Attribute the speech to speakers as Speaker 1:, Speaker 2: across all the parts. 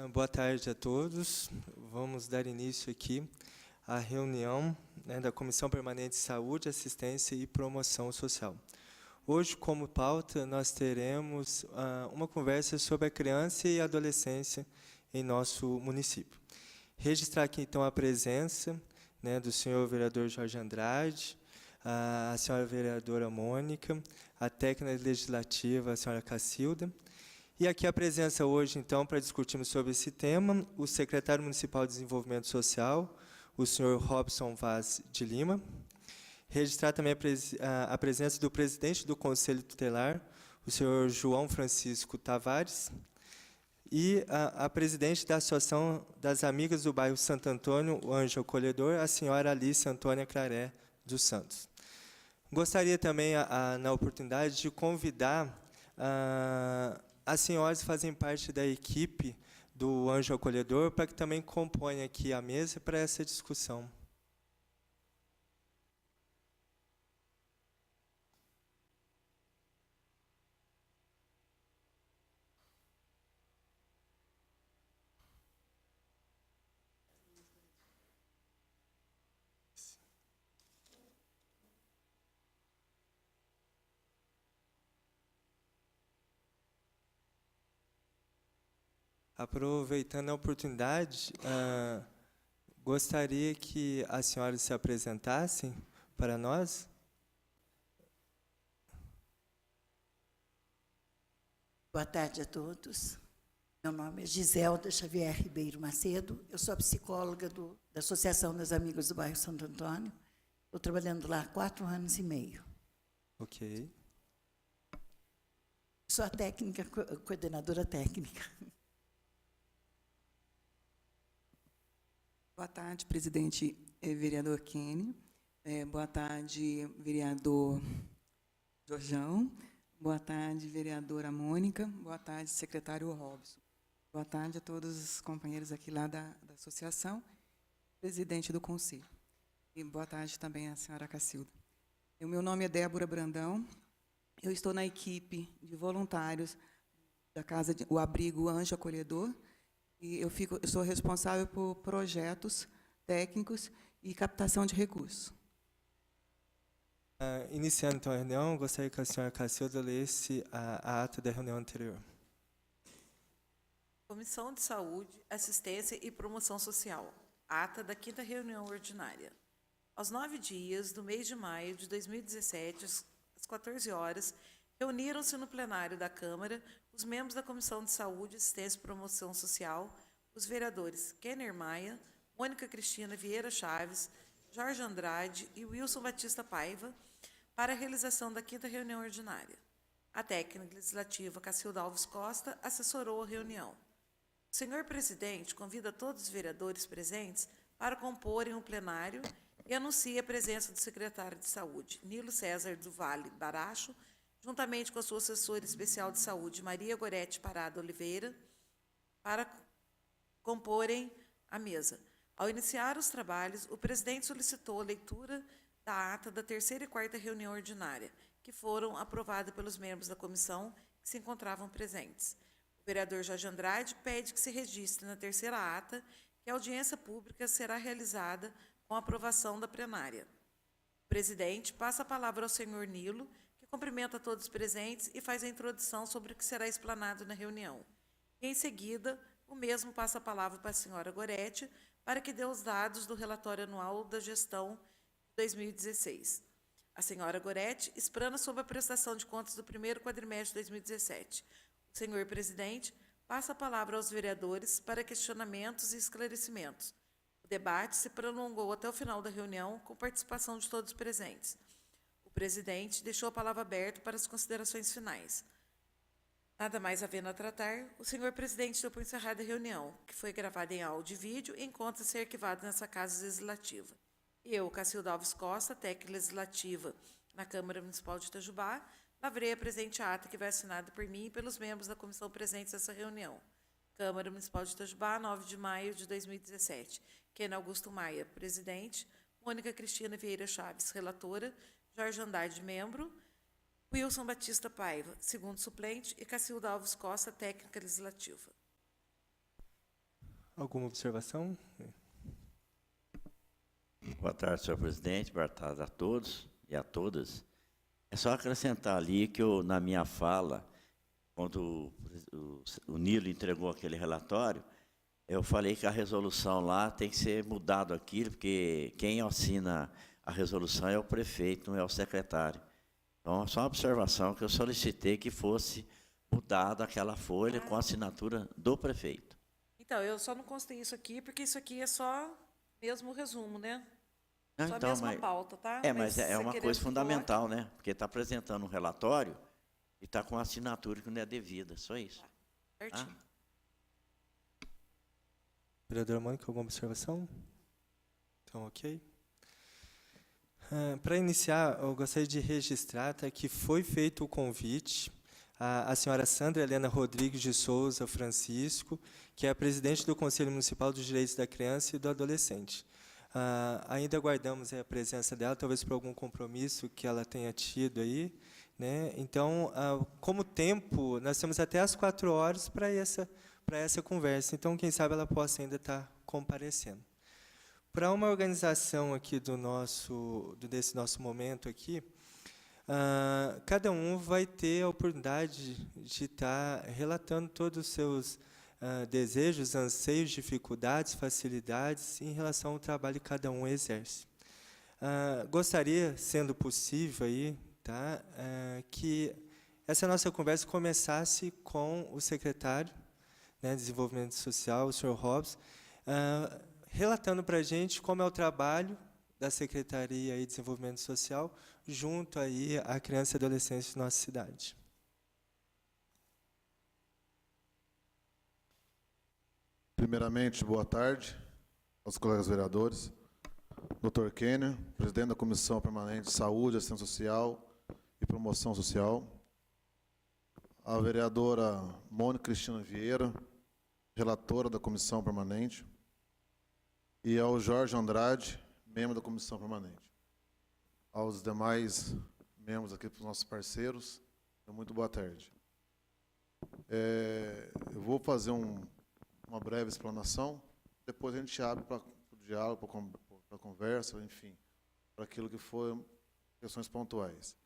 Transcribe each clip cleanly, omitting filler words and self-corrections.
Speaker 1: Boa tarde a todos. Vamos dar início aqui à reunião, da Comissão Permanente de Saúde, Assistência e Promoção Social. Hoje, como pauta, nós teremos uma conversa sobre a criança e a adolescência em nosso município. Registrar aqui, então, a presença do senhor vereador Jorge Andrade, a senhora vereadora Mônica, a técnica legislativa, a senhora Cacilda. E aqui a presença hoje, então, para discutirmos sobre esse tema, o secretário municipal de Desenvolvimento Social, o senhor Robson Vaz de Lima. Registrar também a presença do presidente do Conselho Tutelar, o senhor João Francisco Tavares, e a presidente da Associação das Amigas do Bairro Santo Antônio, o Anjo Acolhedor, a senhora Alice Antônia Claré dos Santos. Gostaria também, na oportunidade, de convidar as senhoras que fazem parte da equipe do Anjo Acolhedor para que também compõem aqui a mesa para essa discussão. Aproveitando a oportunidade, gostaria que as senhoras se apresentassem para nós.
Speaker 2: Boa tarde a todos. Meu nome é Giselda Xavier Ribeiro Macedo. Eu sou a psicóloga da Associação das Amigas do Bairro Santo Antônio. Estou trabalhando lá há 4 anos e meio.
Speaker 1: Ok.
Speaker 2: Sou a coordenadora técnica.
Speaker 3: Boa tarde, presidente vereador Kenny. Boa tarde, vereador Jorjão. Boa tarde, vereadora Mônica. Boa tarde, secretário Robson. Boa tarde a todos os companheiros aqui lá da associação, presidente do conselho. E boa tarde também à senhora Cacilda. O meu nome é Débora Brandão. Eu estou na equipe de voluntários da Casa o Abrigo Anjo Acolhedor. E eu sou responsável por projetos técnicos e captação de recursos.
Speaker 1: Iniciando então a reunião, gostaria que a senhora Cacilda lesse a ata da reunião anterior.
Speaker 4: Comissão de Saúde, Assistência e Promoção Social. Ata da 5ª reunião ordinária. Aos 9 dias do mês de maio de 2017, às 14 horas, reuniram-se no plenário da Câmara os membros da Comissão de Saúde, Assistência e Promoção Social, os vereadores Kenner Maia, Mônica Cristina Vieira Chaves, Jorge Andrade e Wilson Batista Paiva, para a realização da 5ª reunião ordinária. A técnica legislativa Cacilda Alves Costa assessorou a reunião. O senhor presidente convida todos os vereadores presentes para comporem o plenário e anuncia a presença do secretário de Saúde, Nilo César do Vale Baracho, juntamente com a sua assessora especial de saúde, Maria Gorete Parada Oliveira, para comporem a mesa. Ao iniciar os trabalhos, o presidente solicitou a leitura da ata da 3ª e 4ª reunião ordinária, que foram aprovadas pelos membros da comissão que se encontravam presentes. O vereador Jorge Andrade pede que se registre na 3ª ata que a audiência pública será realizada com a aprovação da plenária. O presidente passa a palavra ao senhor Nilo, que cumprimenta todos os presentes e faz a introdução sobre o que será explanado na reunião. E, em seguida, o mesmo passa a palavra para a senhora Gorete, para que dê os dados do relatório anual da gestão de 2016. A senhora Gorete explana sobre a prestação de contas do 1º quadrimestre de 2017. O senhor presidente passa a palavra aos vereadores para questionamentos e esclarecimentos. O debate se prolongou até o final da reunião, com participação de todos os presentes. O presidente deixou a palavra aberta para as considerações finais. Nada mais havendo a tratar, o senhor presidente deu por encerrada a reunião, que foi gravada em áudio e vídeo e encontra-se arquivada nessa Casa Legislativa. Eu, Cacilda Alves Costa, técnica legislativa na Câmara Municipal de Itajubá, lavrei a presente ata que vai assinada por mim e pelos membros da comissão presentes nessa reunião. Câmara Municipal de Itajubá, 9 de maio de 2017. Ken Augusto Maia, presidente. Mônica Cristina Vieira Chaves, relatora. Jorge Andrade, membro. Wilson Batista Paiva, segundo suplente. E Cacilda Alves Costa, técnica legislativa.
Speaker 1: Alguma observação?
Speaker 5: Boa tarde, senhor presidente. Boa tarde a todos e a todas. É só acrescentar ali que eu, na minha fala, quando o Nilo entregou aquele relatório, eu falei que a resolução lá tem que ser mudado aquilo, porque quem assina a resolução é o prefeito, não é o secretário. Então, é só uma observação que eu solicitei que fosse mudada aquela folha com a assinatura do prefeito.
Speaker 4: Então, eu só não constei isso aqui, porque isso aqui é só mesmo o resumo, né?
Speaker 5: Não,
Speaker 4: Só
Speaker 5: então,
Speaker 4: mesmo a
Speaker 5: mas,
Speaker 4: pauta, tá?
Speaker 5: mas é
Speaker 4: você
Speaker 5: uma
Speaker 4: querendo
Speaker 5: coisa
Speaker 4: que
Speaker 5: fundamental, né? Porque está apresentando um relatório e está com a assinatura que não é devida, só isso.
Speaker 4: coloque certinho.
Speaker 1: Vereadora Mônica, alguma observação? Então, ok. Para iniciar, eu gostaria de registrar que foi feito o convite à senhora Sandra Helena Rodrigues de Souza Francisco, que é a presidente do Conselho Municipal dos Direitos da Criança e do Adolescente. Ainda aguardamos a presença dela, talvez por algum compromisso que ela tenha tido aí, né? Então, como tempo, nós temos até às 4 horas para essa conversa. Então, quem sabe ela possa ainda estar comparecendo. Para uma organização aqui desse nosso momento aqui, cada um vai ter a oportunidade de estar relatando todos os seus desejos, anseios, dificuldades, facilidades em relação ao trabalho que cada um exerce. Gostaria, sendo possível, aí, tá, que essa nossa conversa começasse com o secretário, né, de Desenvolvimento Social, o senhor Robson, relatando para a gente como é o trabalho da Secretaria de Desenvolvimento Social junto aí à criança e adolescente da nossa cidade.
Speaker 6: Primeiramente, boa tarde aos colegas vereadores. Dr. Kenner, presidente da Comissão Permanente de Saúde, Assistência Social e Promoção Social. A vereadora Mônica Cristina Vieira, relatora da Comissão Permanente. E ao Jorge Andrade, membro da Comissão Permanente. Aos demais membros aqui, para os nossos parceiros, muito boa tarde. Eu vou fazer uma breve explanação, depois a gente abre para o diálogo, para a conversa, enfim, para aquilo que foram questões pontuais.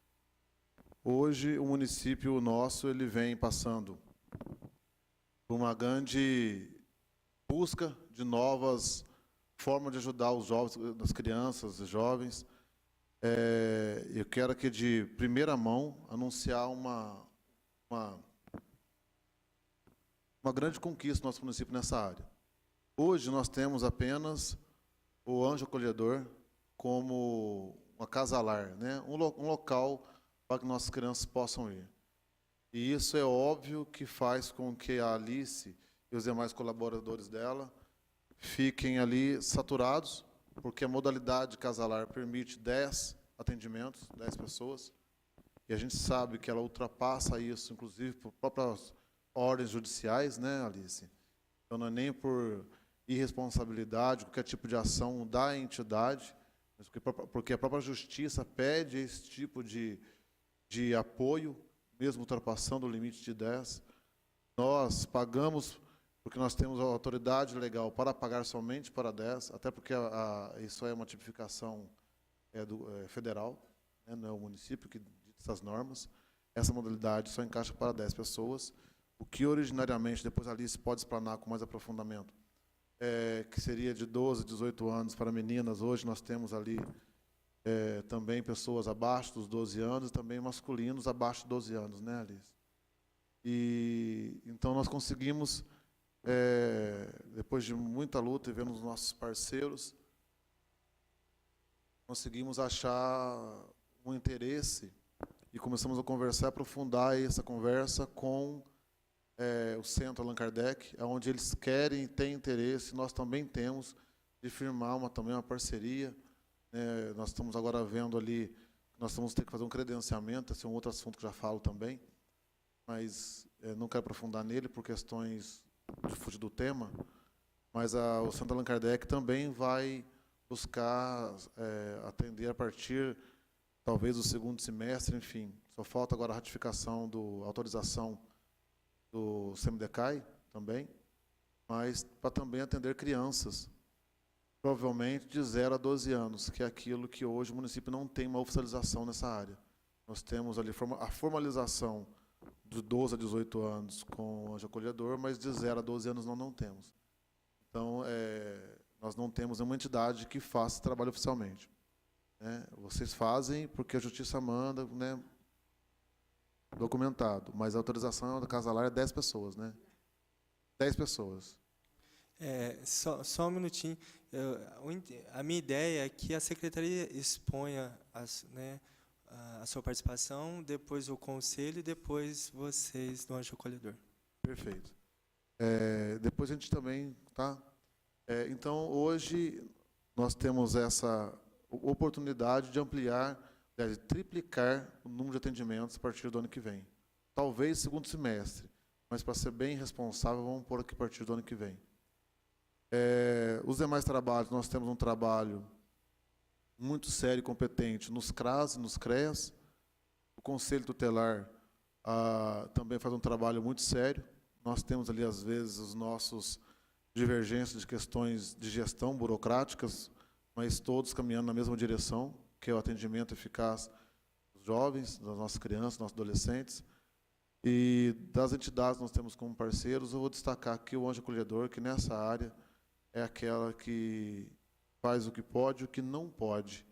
Speaker 6: Hoje, o município nosso ele vem passando por uma grande busca de novas formas de ajudar os jovens, as crianças e jovens. Eu quero aqui, de primeira mão, anunciar uma grande conquista do nosso município nessa área. Hoje, nós temos apenas o Anjo Acolhedor como uma casa-lar, né? Um local para que nossas crianças possam ir. E isso é óbvio que faz com que a Alice e os demais colaboradores dela fiquem ali saturados, porque a modalidade casalar permite 10 atendimentos, 10 pessoas, e a gente sabe que ela ultrapassa isso, inclusive, por próprias ordens judiciais, né, Alice? Então, não é nem por irresponsabilidade, qualquer tipo de ação da entidade, porque a própria justiça pede esse tipo de apoio, mesmo ultrapassando o limite de 10. Nós pagamos, porque nós temos a autoridade legal para pagar somente para 10, até porque isso é uma tipificação federal, né, não é o município que dita essas normas. Essa modalidade só encaixa para 10 pessoas, o que originariamente, depois a Alice pode explanar com mais aprofundamento, que seria de 12, 18 anos para meninas. Hoje nós temos ali também pessoas abaixo dos 12 anos e também masculinos abaixo de 12 anos, né, Alice? E então nós conseguimos, depois de muita luta e vendo os nossos parceiros, conseguimos achar um interesse e começamos a conversar, aprofundar essa conversa com o Centro Allan Kardec, onde eles querem e têm interesse, nós também temos, de firmar também uma parceria. Nós estamos agora vendo ali, nós vamos ter que fazer um credenciamento, esse é um outro assunto que já falo também, mas não quero aprofundar nele por questões de fugir do tema, mas o Centro Allan Kardec também vai buscar atender a partir, talvez, do segundo semestre, enfim. Só falta agora a ratificação, autorização do CMDCAI também. mas para também atender crianças, provavelmente de 0 a 12 anos, que é aquilo que hoje o município não tem uma oficialização nessa área. Nós temos ali a formalização de 12 a 18 anos com o anjo acolhedor, mas de 0 a 12 anos nós não temos. Então, nós não temos uma entidade que faça esse trabalho oficialmente. Né? Vocês fazem porque a justiça manda, né, documentado, mas a autorização da Casa Lar é 10 pessoas, né? 10 pessoas.
Speaker 1: Só um minutinho. A minha ideia é que a secretaria exponha a sua participação, depois o conselho e depois vocês do Anjo Acolhedor.
Speaker 6: Perfeito. Depois a gente também, tá? Então, hoje, nós temos essa oportunidade de ampliar, de triplicar o número de atendimentos a partir do ano que vem. Talvez segundo semestre, mas para ser bem responsável, vamos pôr aqui a partir do ano que vem. Os demais trabalhos, nós temos um trabalho muito sério e competente nos CRAS e nos CREAS. O Conselho Tutelar também faz um trabalho muito sério. Nós temos ali, às vezes, os nossos divergências de questões de gestão burocráticas, mas todos caminhando na mesma direção, que é o atendimento eficaz dos jovens, das nossas crianças, dos nossos adolescentes. E das entidades que nós temos como parceiros, eu vou destacar aqui o Anjo Acolhedor, que nessa área é aquela que faz o que pode e o que não pode.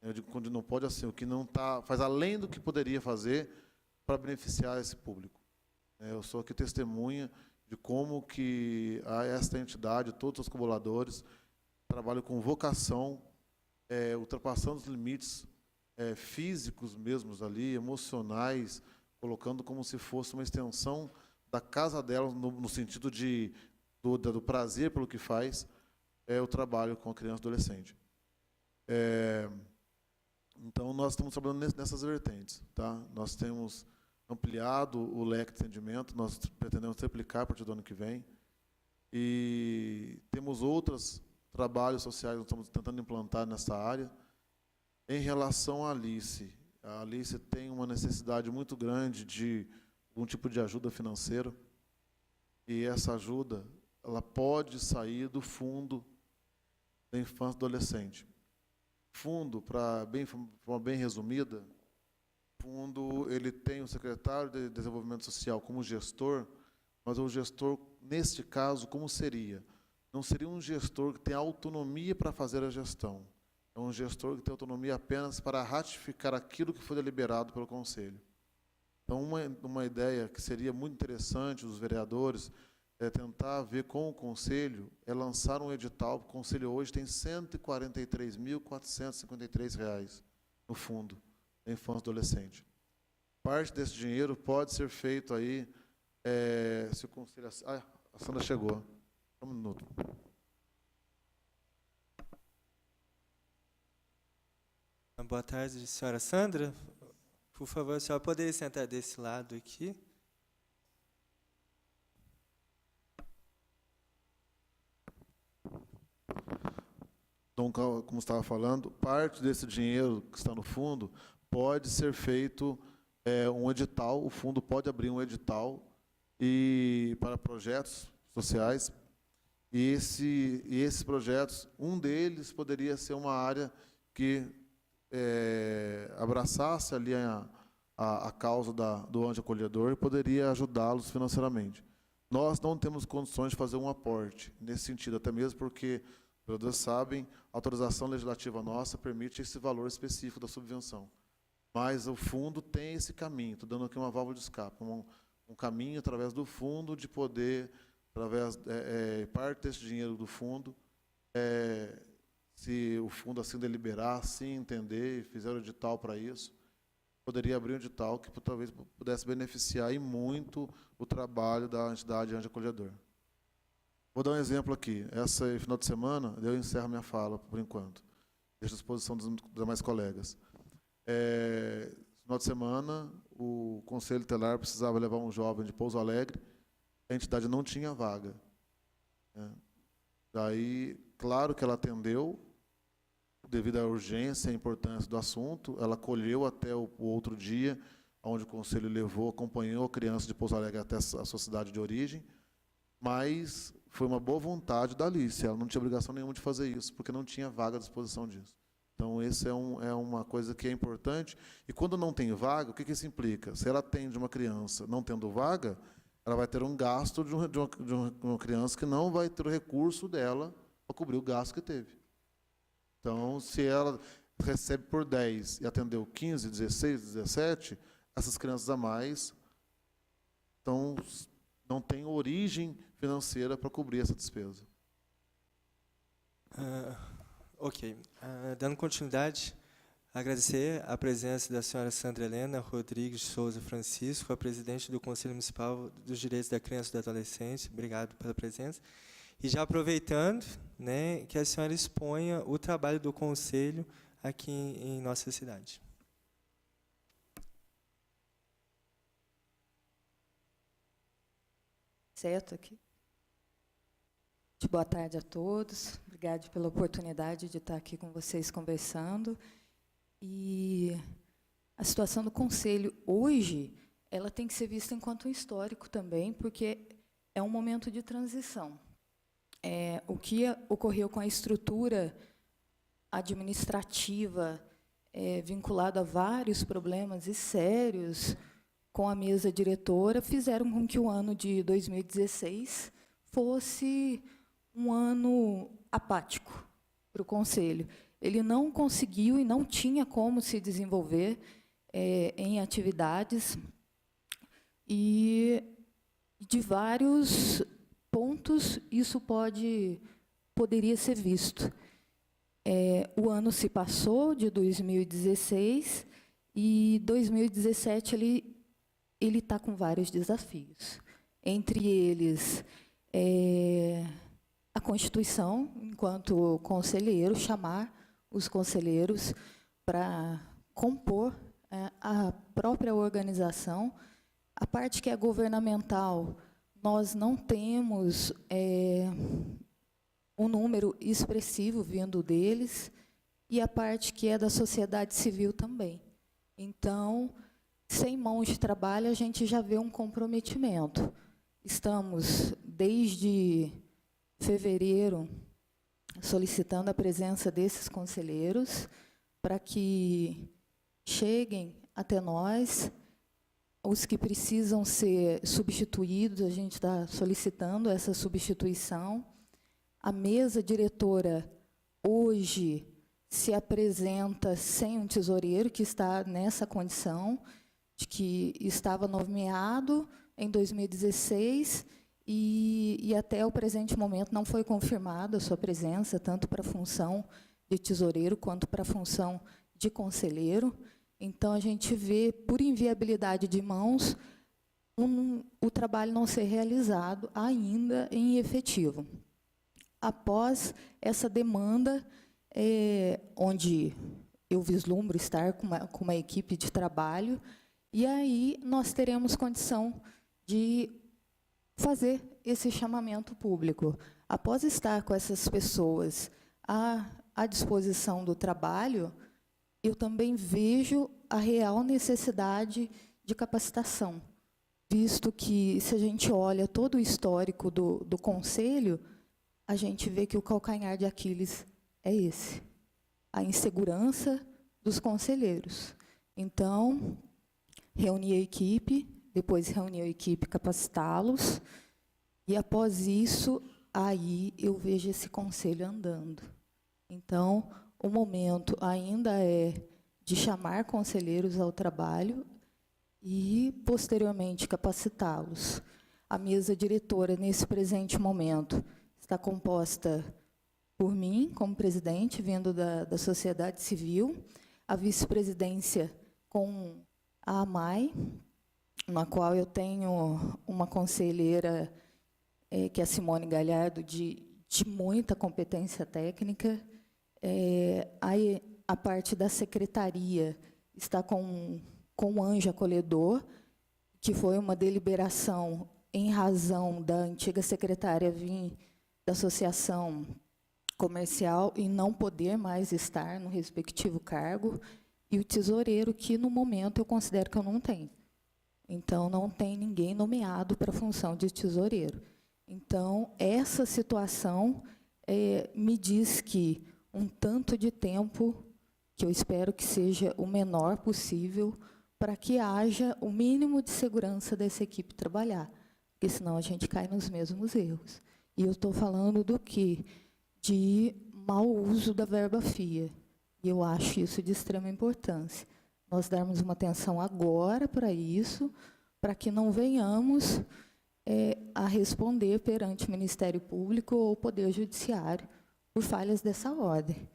Speaker 6: Eu digo quando não pode, assim, o que não faz além do que poderia fazer para beneficiar esse público. Eu sou aqui testemunha de como que esta entidade, todos os colaboradores, trabalham com vocação, ultrapassando os limites físicos mesmos ali, emocionais, colocando como se fosse uma extensão da casa dela, no sentido do prazer pelo que faz, o trabalho com a criança e adolescente. Então, nós estamos trabalhando nessas vertentes. Tá? Nós temos ampliado o leque de atendimento, nós pretendemos triplicar a partir do ano que vem. E temos outros trabalhos sociais que nós estamos tentando implantar nessa área. Em relação à Alice, a Alice tem uma necessidade muito grande de um tipo de ajuda financeira, e essa ajuda ela pode sair do fundo da infância e adolescente. Fundo, de forma bem resumida, fundo ele tem o secretário de Desenvolvimento Social como gestor, mas o gestor, neste caso, como seria? Não seria um gestor que tem autonomia para fazer a gestão. É um gestor que tem autonomia apenas para ratificar aquilo que foi deliberado pelo Conselho. Então, uma ideia que seria muito interessante dos vereadores é tentar ver com o Conselho, lançar um edital. O Conselho hoje tem R$ 143.453 no fundo da infância e adolescente. Parte desse dinheiro pode ser feito aí, se o Conselho... a Sandra chegou. Um minuto.
Speaker 1: Boa tarde, senhora Sandra. Por favor, a senhora poderia sentar desse lado aqui?
Speaker 6: Então, como estava falando, parte desse dinheiro que está no fundo pode ser feito um edital, o fundo pode abrir um edital para projetos sociais, e esses projetos, um deles poderia ser uma área que abraçasse ali a causa do Anjo Acolhedor e poderia ajudá-los financeiramente. Nós não temos condições de fazer um aporte nesse sentido, até mesmo porque, os vereadores sabem, a autorização legislativa nossa permite esse valor específico da subvenção. Mas o fundo tem esse caminho, estou dando aqui uma válvula de escape, um caminho através do fundo de poder, através parte desse dinheiro do fundo, se o fundo assim deliberar, assim entender e fizer o edital para isso, poderia abrir um edital que talvez pudesse beneficiar e muito o trabalho da entidade Anjo Acolhedor. Vou dar um exemplo aqui. Esse final de semana, eu encerro minha fala, por enquanto. Deixo à disposição dos demais colegas. Final de semana, o Conselho Tutelar precisava levar um jovem de Pouso Alegre, a entidade não tinha vaga. Daí, claro que ela atendeu, devido à urgência e à importância do assunto, ela colheu até o outro dia, onde o Conselho levou, acompanhou a criança de Pouso Alegre até a sua cidade de origem, mas foi uma boa vontade da Alice, ela não tinha obrigação nenhuma de fazer isso, porque não tinha vaga à disposição disso. Então, esse é uma coisa que é importante. E quando não tem vaga, o que isso implica? Se ela atende uma criança não tendo vaga, ela vai ter um gasto de uma criança que não vai ter o recurso dela para cobrir o gasto que teve. Então, se ela recebe por 10 e atendeu 15, 16, 17, essas crianças a mais não têm origem financeira para cobrir essa despesa.
Speaker 1: Ok. Dando continuidade, agradecer a presença da senhora Sandra Helena Rodrigues Souza Francisco, a presidente do Conselho Municipal dos Direitos da Criança e do Adolescente. Obrigado pela presença. E já aproveitando, né, que a senhora exponha o trabalho do Conselho aqui em nossa cidade.
Speaker 7: Certo aqui. Boa tarde a todos. Obrigada pela oportunidade de estar aqui com vocês conversando. E a situação do Conselho hoje, ela tem que ser vista enquanto um histórico também, porque é um momento de transição. O que ocorreu com a estrutura administrativa vinculada a vários problemas e sérios com a mesa diretora fizeram com que o ano de 2016 fosse um ano apático para o Conselho. Ele não conseguiu e não tinha como se desenvolver em atividades, e de vários pontos isso poderia ser visto. O ano se passou, de 2016, e 2017 ele está com vários desafios. Entre eles, a Constituição, enquanto conselheiro, chamar os conselheiros para compor a própria organização. A parte que é governamental, nós não temos um número expressivo vindo deles, e a parte que é da sociedade civil também. Então, sem mãos de trabalho, a gente já vê um comprometimento. Estamos, desde fevereiro, solicitando a presença desses conselheiros para que cheguem até nós. Os que precisam ser substituídos, a gente está solicitando essa substituição. A mesa diretora, hoje, se apresenta sem um tesoureiro, que está nessa condição, de que estava nomeado em 2016, e até o presente momento não foi confirmada a sua presença, tanto para a função de tesoureiro quanto para a função de conselheiro. Então, a gente vê, por inviabilidade de mãos, o trabalho não ser realizado ainda em efetivo. Após essa demanda, onde eu vislumbro estar com uma equipe de trabalho, e aí nós teremos condição de fazer esse chamamento público. Após estar com essas pessoas à disposição do trabalho, eu também vejo a real necessidade de capacitação, visto que, se a gente olha todo o histórico do Conselho, a gente vê que o calcanhar de Aquiles é esse, a insegurança dos conselheiros. Então, reuni a equipe, depois reuni a equipe, capacitá-los, e, após isso, aí eu vejo esse Conselho andando. Então, o momento ainda é de chamar conselheiros ao trabalho e, posteriormente, capacitá-los. A mesa diretora, nesse presente momento, está composta por mim, como presidente, vindo da sociedade civil, a vice-presidência com a AMAI, na qual eu tenho uma conselheira, que é a Simone Galhardo, de muita competência técnica. A parte da secretaria está com o Anjo Acolhedor, que foi uma deliberação em razão da antiga secretária vir da associação comercial e não poder mais estar no respectivo cargo, e o tesoureiro, que, no momento, eu considero que eu não tenho. Então, não tem ninguém nomeado para a função de tesoureiro. Então, essa situação me diz que um tanto de tempo, que eu espero que seja o menor possível, para que haja o mínimo de segurança dessa equipe trabalhar, porque senão a gente cai nos mesmos erros. E eu estou falando do quê? De mau uso da verba FIA. E eu acho isso de extrema importância. Nós darmos uma atenção agora para isso, para que não venhamos a responder perante o Ministério Público ou o Poder Judiciário por falhas dessa ordem.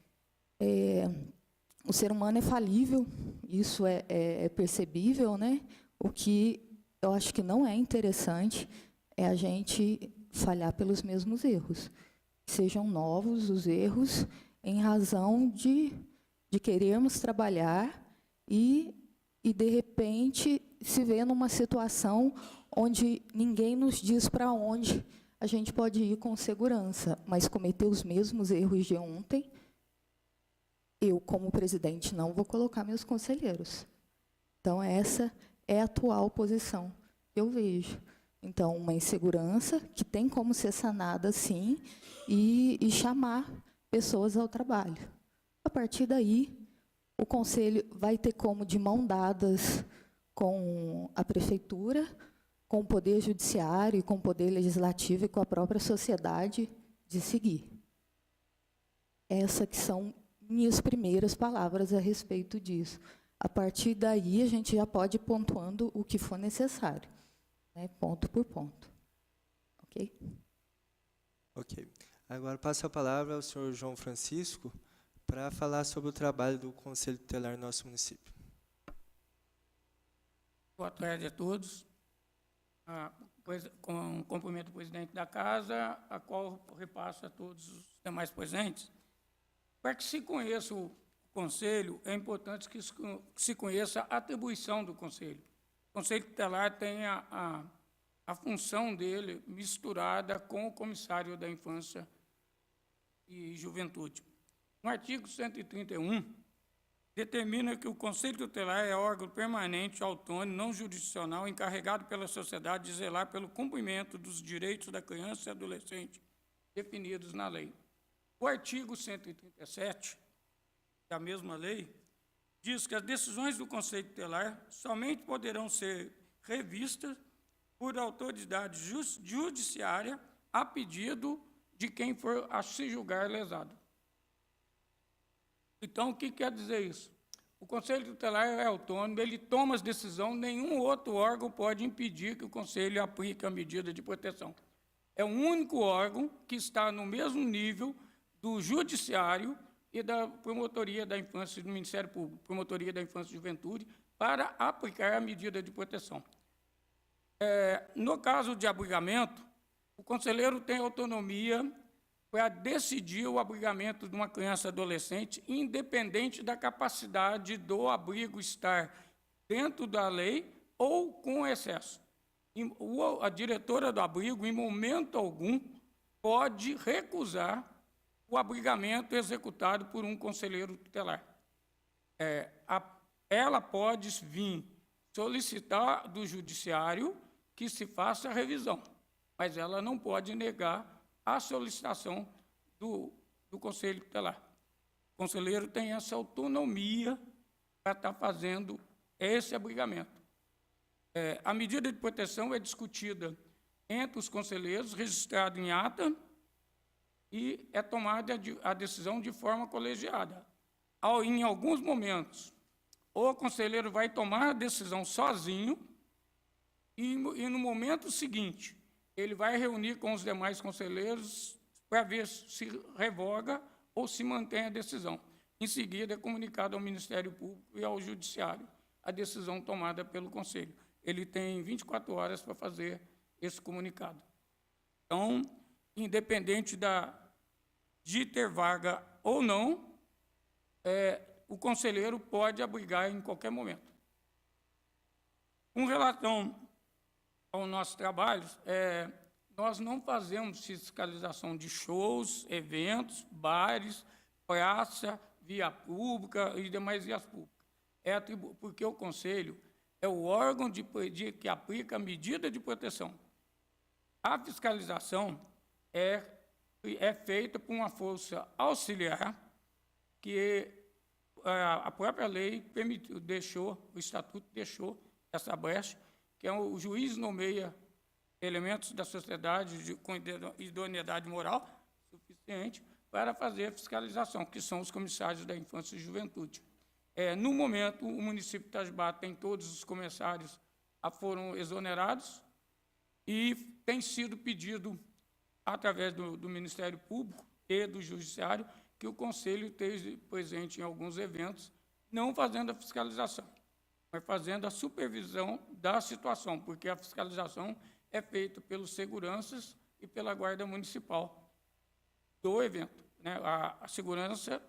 Speaker 7: O ser humano é falível, isso é percebível, né? O que eu acho que não é interessante é a gente falhar pelos mesmos erros. Sejam novos os erros em razão de querermos trabalhar e, de repente, se ver numa situação onde ninguém nos diz para onde a gente pode ir com segurança, mas cometer os mesmos erros de ontem, eu, como presidente, não vou colocar meus conselheiros. Então, essa é a atual posição que eu vejo. Então, uma insegurança que tem como ser sanada, sim, e chamar pessoas ao trabalho. A partir daí, o Conselho vai ter como, de mão dadas com a Prefeitura, com o Poder Judiciário, com o Poder Legislativo e com a própria sociedade, de seguir. Essas que são minhas primeiras palavras a respeito disso. A partir daí, a gente já pode ir pontuando o que for necessário, né, ponto por ponto. Ok?
Speaker 1: Ok. Agora passo a palavra ao senhor João Francisco para falar sobre o trabalho do Conselho Tutelar no nosso município.
Speaker 8: Boa tarde a todos. Cumprimento o presidente da casa, a qual repasso a todos os demais presentes. Para que se conheça o Conselho, é importante que se conheça a atribuição do Conselho. O Conselho Tutelar tem a função dele misturada com o Comissário da Infância e Juventude. No artigo 131, determina que o Conselho Tutelar é órgão permanente, autônomo, não jurisdicional, encarregado pela sociedade de zelar pelo cumprimento dos direitos da criança e adolescente definidos na lei. O artigo 137 da mesma lei diz que as decisões do Conselho Tutelar somente poderão ser revistas por autoridade judiciária a pedido de quem for a se julgar lesado. Então, o que quer dizer isso? O Conselho Tutelar é autônomo, ele toma as decisões, nenhum outro órgão pode impedir que o Conselho aplique a medida de proteção. É o único órgão que está no mesmo nível do Judiciário e da Promotoria da Infância do Ministério Público, Promotoria da Infância e Juventude, para aplicar a medida de proteção. No caso de abrigamento, o conselheiro tem autonomia para decidir o abrigamento de uma criança e adolescente, independente da capacidade do abrigo estar dentro da lei ou com excesso. A diretora do abrigo, em momento algum, pode recusar o abrigamento executado por um conselheiro tutelar. Ela pode vir solicitar do judiciário que se faça a revisão, mas ela não pode negar a solicitação do Conselho Tutelar. O conselheiro tem essa autonomia para estar fazendo esse abrigamento. A medida de proteção é discutida entre os conselheiros, registrado em ata, e é tomada a decisão de forma colegiada. Em alguns momentos, o conselheiro vai tomar a decisão sozinho e no momento seguinte, ele vai reunir com os demais conselheiros para ver se revoga ou se mantém a decisão. Em seguida, é comunicado ao Ministério Público e ao Judiciário a decisão tomada pelo Conselho. Ele tem 24 horas para fazer esse comunicado. Então, independente de ter vaga ou não, o conselheiro pode abrigar em qualquer momento. Com relação ao nosso trabalho, nós não fazemos fiscalização de shows, eventos, bares, praça, via pública e demais vias públicas. Porque o Conselho é o órgão que aplica a medida de proteção. A fiscalização é feita por uma força auxiliar que a própria lei permitiu, o Estatuto deixou essa brecha, que é o juiz nomeia elementos da sociedade com idoneidade moral suficiente para fazer a fiscalização, que são os comissários da infância e juventude. No momento, o município de Itajubá tem todos os comissários foram exonerados e tem sido pedido, através do Ministério Público e do Judiciário, que o Conselho esteja presente em alguns eventos, não fazendo a fiscalização, mas fazendo a supervisão da situação, porque a fiscalização é feita pelos seguranças e pela Guarda Municipal do evento, né? A segurança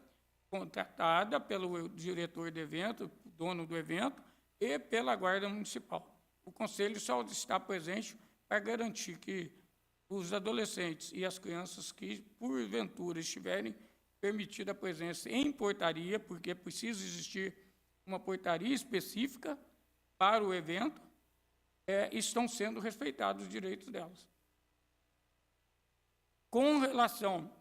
Speaker 8: contratada pelo diretor do evento, dono do evento, e pela Guarda Municipal. O Conselho só está presente para garantir que os adolescentes e as crianças que, porventura, estiverem permitida a presença em portaria, porque precisa existir uma portaria específica para o evento, estão sendo respeitados os direitos delas. Com relação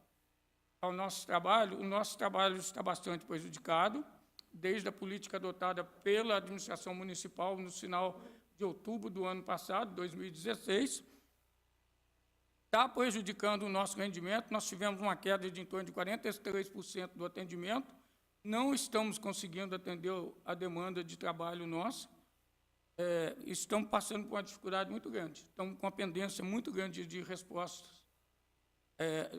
Speaker 8: ao nosso trabalho, o nosso trabalho está bastante prejudicado, desde a política adotada pela administração municipal no final de outubro do ano passado, 2016, está prejudicando o nosso rendimento. Nós tivemos uma queda de em torno de 43% do atendimento, não estamos conseguindo atender a demanda de trabalho nossa, estamos passando por uma dificuldade muito grande, estamos com uma pendência muito grande de respostas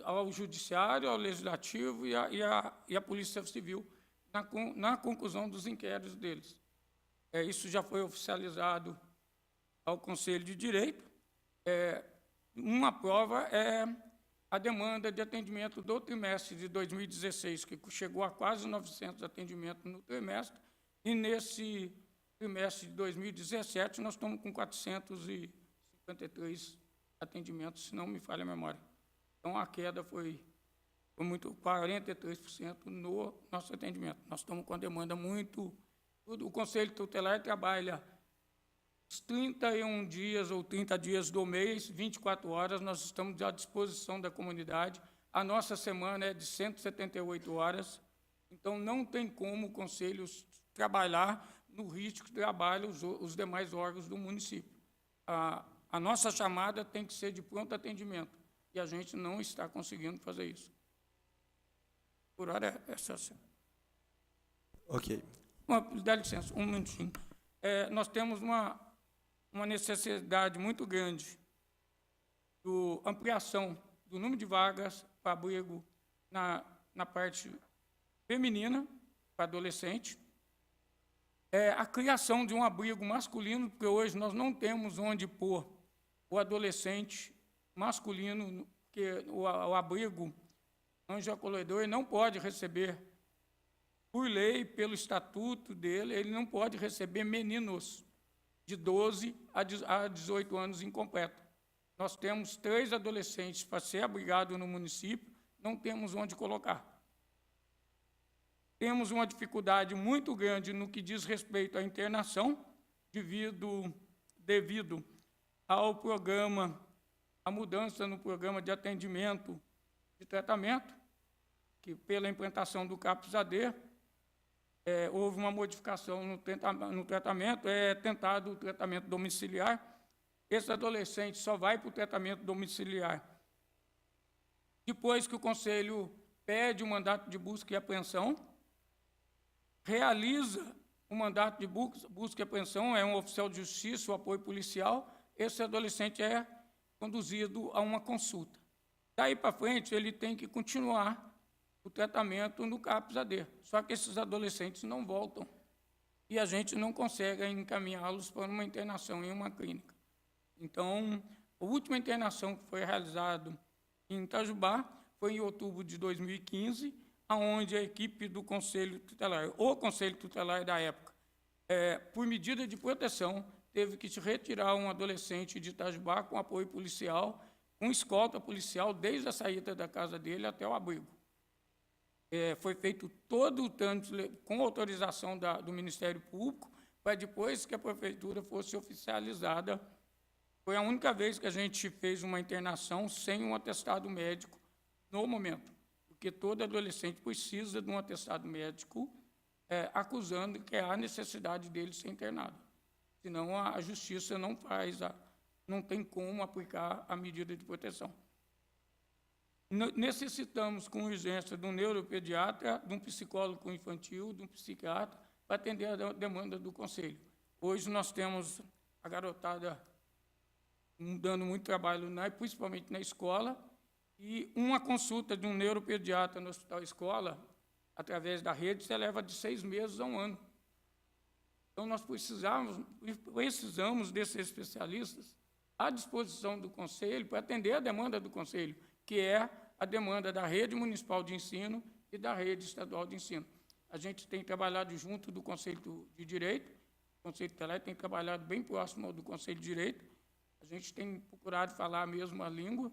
Speaker 8: ao Judiciário, ao Legislativo e à Polícia Civil na conclusão dos inquéritos deles. Isso já foi oficializado ao Conselho de Direito. Uma prova é a demanda de atendimento do trimestre de 2016, que chegou a quase 900 atendimentos no trimestre, e nesse trimestre de 2017 nós estamos com 453 atendimentos, se não me falha a memória. Então, a queda foi muito, 43% no nosso atendimento. Nós estamos com a demanda muito... O Conselho Tutelar trabalha os 31 dias ou 30 dias do mês, 24 horas, nós estamos à disposição da comunidade. A nossa semana é de 178 horas, então não tem como o Conselho trabalhar no ritmo que trabalham os demais órgãos do município. A nossa chamada tem que ser de pronto atendimento, e a gente não está conseguindo fazer isso. Por hora, é só assim.
Speaker 1: Ok.
Speaker 8: Dá licença, um minutinho. Nós temos uma necessidade muito grande de ampliação do número de vagas para abrigo na parte feminina, para adolescente. A criação de um abrigo masculino, porque hoje nós não temos onde pôr o adolescente masculino, porque o abrigo anjo acolhedor não pode receber, por lei, pelo estatuto dele, ele não pode receber meninos de 12 a 18 anos incompletos. Nós temos 3 adolescentes para ser abrigados no município, não temos onde colocar. Temos uma dificuldade muito grande no que diz respeito à internação, devido ao programa, a mudança no programa de atendimento de tratamento, que pela implantação do CAPS-AD, houve uma modificação no tratamento, tentado o tratamento domiciliar. Esse adolescente só vai para o tratamento domiciliar depois que o Conselho pede o mandato de busca e apreensão, realiza o mandato de busca e apreensão, é um oficial de justiça, o apoio policial, esse adolescente é conduzido a uma consulta. Daí para frente, ele tem que continuar o tratamento no CAPS-AD. Só que esses adolescentes não voltam e a gente não consegue encaminhá-los para uma internação em uma clínica. Então, a última internação que foi realizada em Itajubá foi em outubro de 2015, onde a equipe do Conselho Tutelar, o Conselho Tutelar da época, por medida de proteção, teve que retirar um adolescente de Itajubá com apoio policial, com escolta policial, desde a saída da casa dele até o abrigo. Foi feito todo o trâmite com autorização do Ministério Público, para depois que a prefeitura fosse oficializada Foi a única vez que a gente fez uma internação sem um atestado médico no momento, porque todo adolescente precisa de um atestado médico acusando que há necessidade dele ser internado. Senão a justiça não tem como aplicar a medida de proteção. Necessitamos, com urgência, de um neuropediatra, de um psicólogo infantil, de um psiquiatra, para atender a demanda do Conselho. Hoje nós temos a garotada dando muito trabalho, principalmente na escola, e uma consulta de um neuropediatra no hospital escola, através da rede, se eleva de 6 meses a 1 ano. Então, nós precisamos desses especialistas à disposição do Conselho para atender a demanda do Conselho, que é a demanda da rede municipal de ensino e da rede estadual de ensino. A gente tem trabalhado junto do Conselho de Direito, o Conselho Tutelar tem trabalhado bem próximo ao do Conselho de Direito, a gente tem procurado falar a mesma língua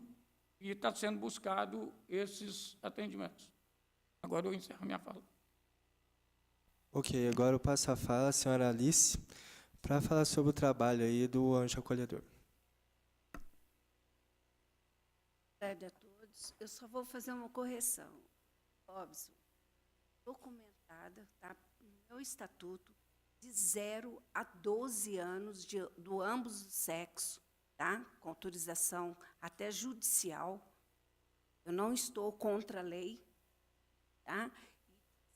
Speaker 8: e está sendo buscado esses atendimentos. Agora eu encerro minha fala.
Speaker 1: Ok, agora eu passo a fala à senhora Alice, para falar sobre o trabalho aí do Anjo Acolhedor.
Speaker 9: Boa tarde a todos. Eu só vou fazer uma correção. Óbvio, documentada, tá, no meu estatuto, de 0 a 12 anos do ambos o sexo, tá, com autorização até judicial. Eu não estou contra a lei, tá?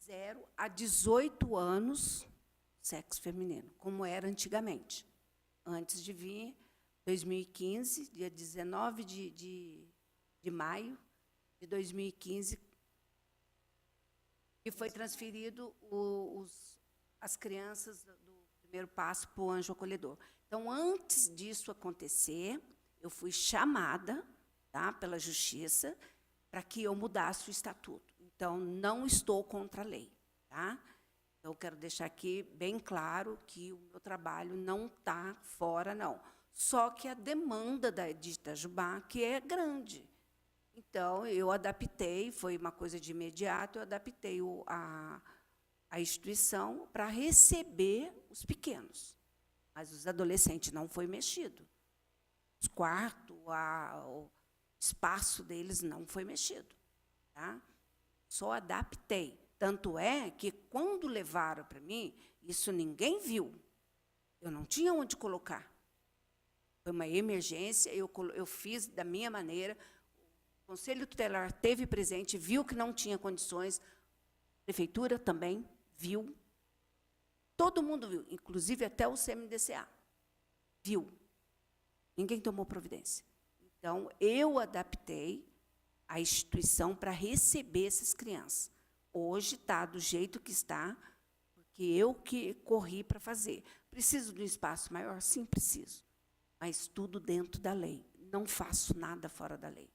Speaker 9: 0 a 18 anos, sexo feminino, como era antigamente. Antes de vir, 2015, dia 19 de maio de 2015, e foi transferido as crianças do primeiro passo para o Anjo Acolhedor. Então, antes disso acontecer, eu fui chamada, tá, pela Justiça para que eu mudasse o estatuto. Então, não estou contra a lei, tá? Então, eu quero deixar aqui bem claro que o meu trabalho não está fora, não. Só que a demanda de Itajubá, que é grande. Então, eu adaptei, foi uma coisa de imediato, eu adaptei a instituição para receber os pequenos. Mas os adolescentes não foi mexido. Os quartos, o espaço deles não foi mexido, tá? Só adaptei. Tanto é que, quando levaram para mim, isso ninguém viu. Eu não tinha onde colocar. Foi uma emergência, eu fiz da minha maneira. O Conselho Tutelar teve presente, viu que não tinha condições. A Prefeitura também viu. Todo mundo viu, inclusive até o CMDCA. Viu. Ninguém tomou providência. Então, eu adaptei a instituição para receber essas crianças. Hoje está do jeito que está, porque eu que corri para fazer. Preciso de um espaço maior? Sim, preciso. Mas tudo dentro da lei. Não faço nada fora da lei.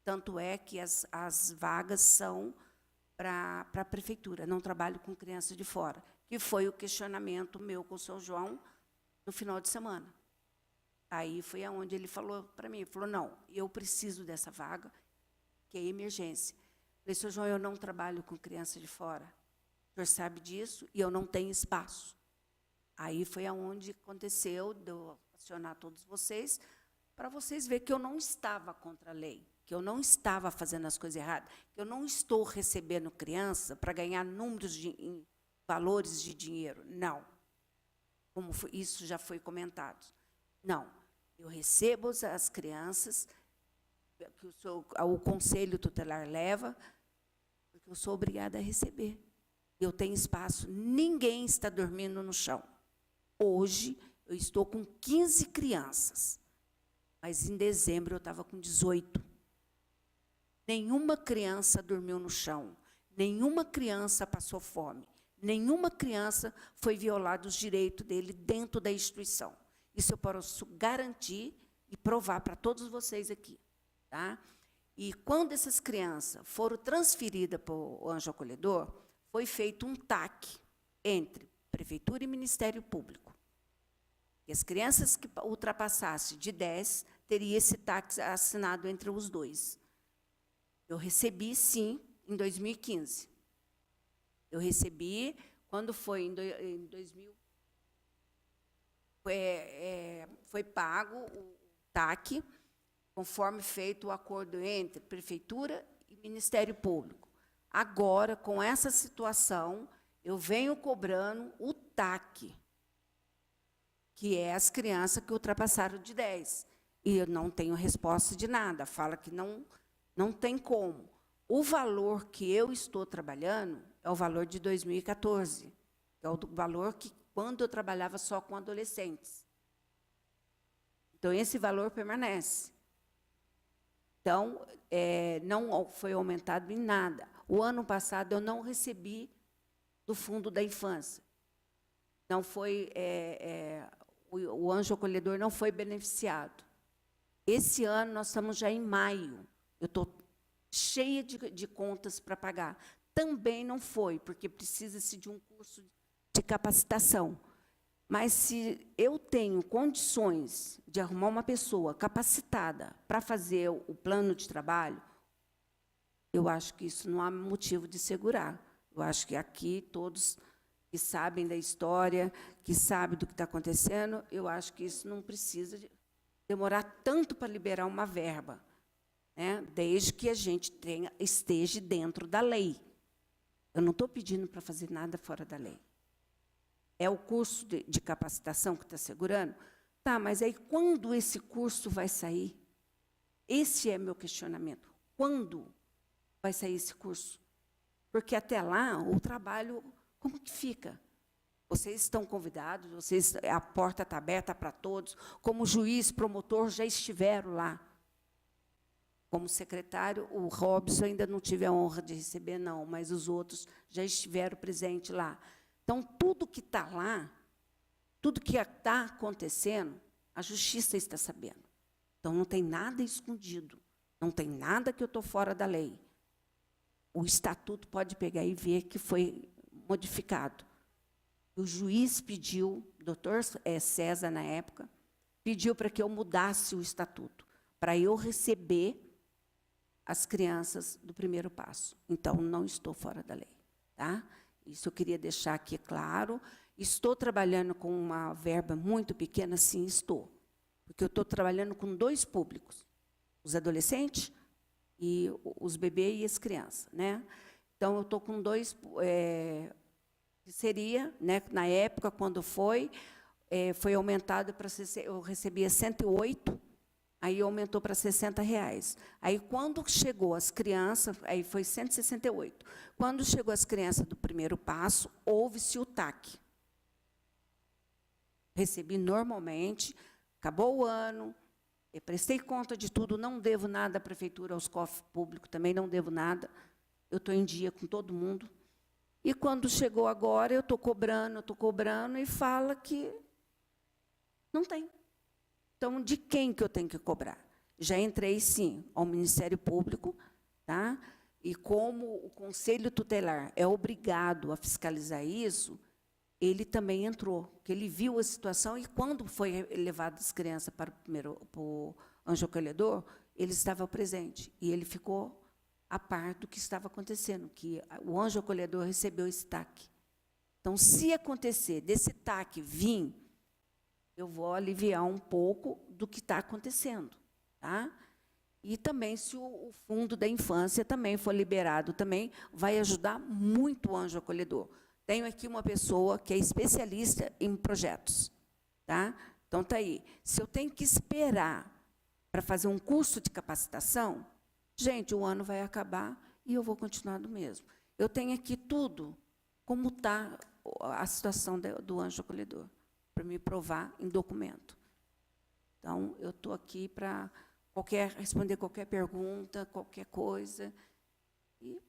Speaker 9: Tanto é que as vagas são para a prefeitura. Não trabalho com criança de fora, que foi o questionamento meu com o São João no final de semana. Aí foi aonde ele falou para mim, falou, não, eu preciso dessa vaga, que é emergência. Falei, São João, eu não trabalho com criança de fora. O senhor sabe disso e eu não tenho espaço. Aí foi aonde aconteceu, de eu acionar todos vocês, para vocês verem que eu não estava contra a lei, que eu não estava fazendo as coisas erradas, que eu não estou recebendo criança para ganhar números em valores de dinheiro. Não. Como isso já foi comentado. Não. Eu recebo as crianças que o Conselho Tutelar leva, porque eu sou obrigada a receber. Eu tenho espaço. Ninguém está dormindo no chão. Hoje, eu estou com 15 crianças, mas em dezembro eu estava com 18. Nenhuma criança dormiu no chão, nenhuma criança passou fome, nenhuma criança foi violada os direitos dele dentro da instituição. Isso eu posso garantir e provar para todos vocês aqui. Tá? E quando essas crianças foram transferidas para o Anjo Acolhedor, foi feito um TAC entre Prefeitura e Ministério Público. E as crianças que ultrapassassem de 10, teria esse TAC assinado entre os dois. Eu recebi, sim, em 2015. Eu recebi, quando foi em 2000, foi pago TAC, conforme feito o acordo entre Prefeitura e Ministério Público. Agora, com essa situação, eu venho cobrando o TAC, que é as crianças que ultrapassaram de 10. E eu não tenho resposta de nada, fala que não tem como. O valor que eu estou trabalhando é o valor de 2014, que é o valor que, quando eu trabalhava só com adolescentes. Então, esse valor permanece. Então, não foi aumentado em nada. O ano passado, eu não recebi do Fundo da Infância. Não foi, o anjo acolhedor não foi beneficiado. Esse ano, nós estamos já em maio. Eu estou cheia de contas para pagar. Também não foi, porque precisa-se de um curso de capacitação. Mas, se eu tenho condições de arrumar uma pessoa capacitada para fazer o plano de trabalho, eu acho que isso não há motivo de segurar. Eu acho que aqui, todos que sabem da história, que sabem do que está acontecendo, eu acho que isso não precisa demorar tanto para liberar uma verba, né? Desde que a gente esteja dentro da lei. Eu não estou pedindo para fazer nada fora da lei. É o curso de capacitação que está segurando? Tá, mas aí quando esse curso vai sair? Esse é meu questionamento. Quando vai sair esse curso? Porque até lá, o trabalho, como que fica? Vocês estão convidados, a porta está aberta para todos, como juiz, promotor, já estiveram lá. Como secretário, o Robson ainda não tive a honra de receber, não, mas os outros já estiveram presentes lá. Então, tudo que está lá, tudo que está acontecendo, a justiça está sabendo. Então, não tem nada escondido, não tem nada que eu estou fora da lei. O estatuto pode pegar e ver que foi modificado. O juiz pediu, o doutor César, na época, pediu para que eu mudasse o estatuto, para eu receber as crianças do primeiro passo. Então, não estou fora da lei. Tá? Isso eu queria deixar aqui claro. Estou trabalhando com uma verba muito pequena? Sim, estou. Porque eu estou trabalhando com 2 públicos, os adolescentes e os bebês e as crianças. Né? Então, eu estou com 2, que seria, né, na época, quando foi aumentado para... Eu recebia 108, aí aumentou para R$60. Aí, quando chegou as crianças, aí foi 168. Quando chegou as crianças do primeiro passo, houve-se o TAC. Recebi normalmente, acabou o ano, eu prestei conta de tudo, não devo nada à prefeitura, aos cofres públicos, também não devo nada. Eu estou em dia com todo mundo. E, quando chegou agora, eu estou cobrando, e fala que não tem. Então, de quem que eu tenho que cobrar? Já entrei, sim, ao Ministério Público, tá? E como o Conselho Tutelar é obrigado a fiscalizar isso, ele também entrou, porque ele viu a situação, e quando foi levado as crianças para o anjo acolhedor, ele estava presente, e ele ficou a par do que estava acontecendo, que o anjo acolhedor recebeu esse TAC. Então, se acontecer desse TAC vir, eu vou aliviar um pouco do que está acontecendo. Tá? E também, se o Fundo da Infância também for liberado, também vai ajudar muito o anjo acolhedor. Tenho aqui uma pessoa que é especialista em projetos. Tá? Então, está aí. Se eu tenho que esperar para fazer um curso de capacitação, gente, o ano vai acabar e eu vou continuar do mesmo. Eu tenho aqui tudo, como está a situação do anjo acolhedor, para me provar em documento. Então, eu estou aqui para responder qualquer pergunta, qualquer coisa. E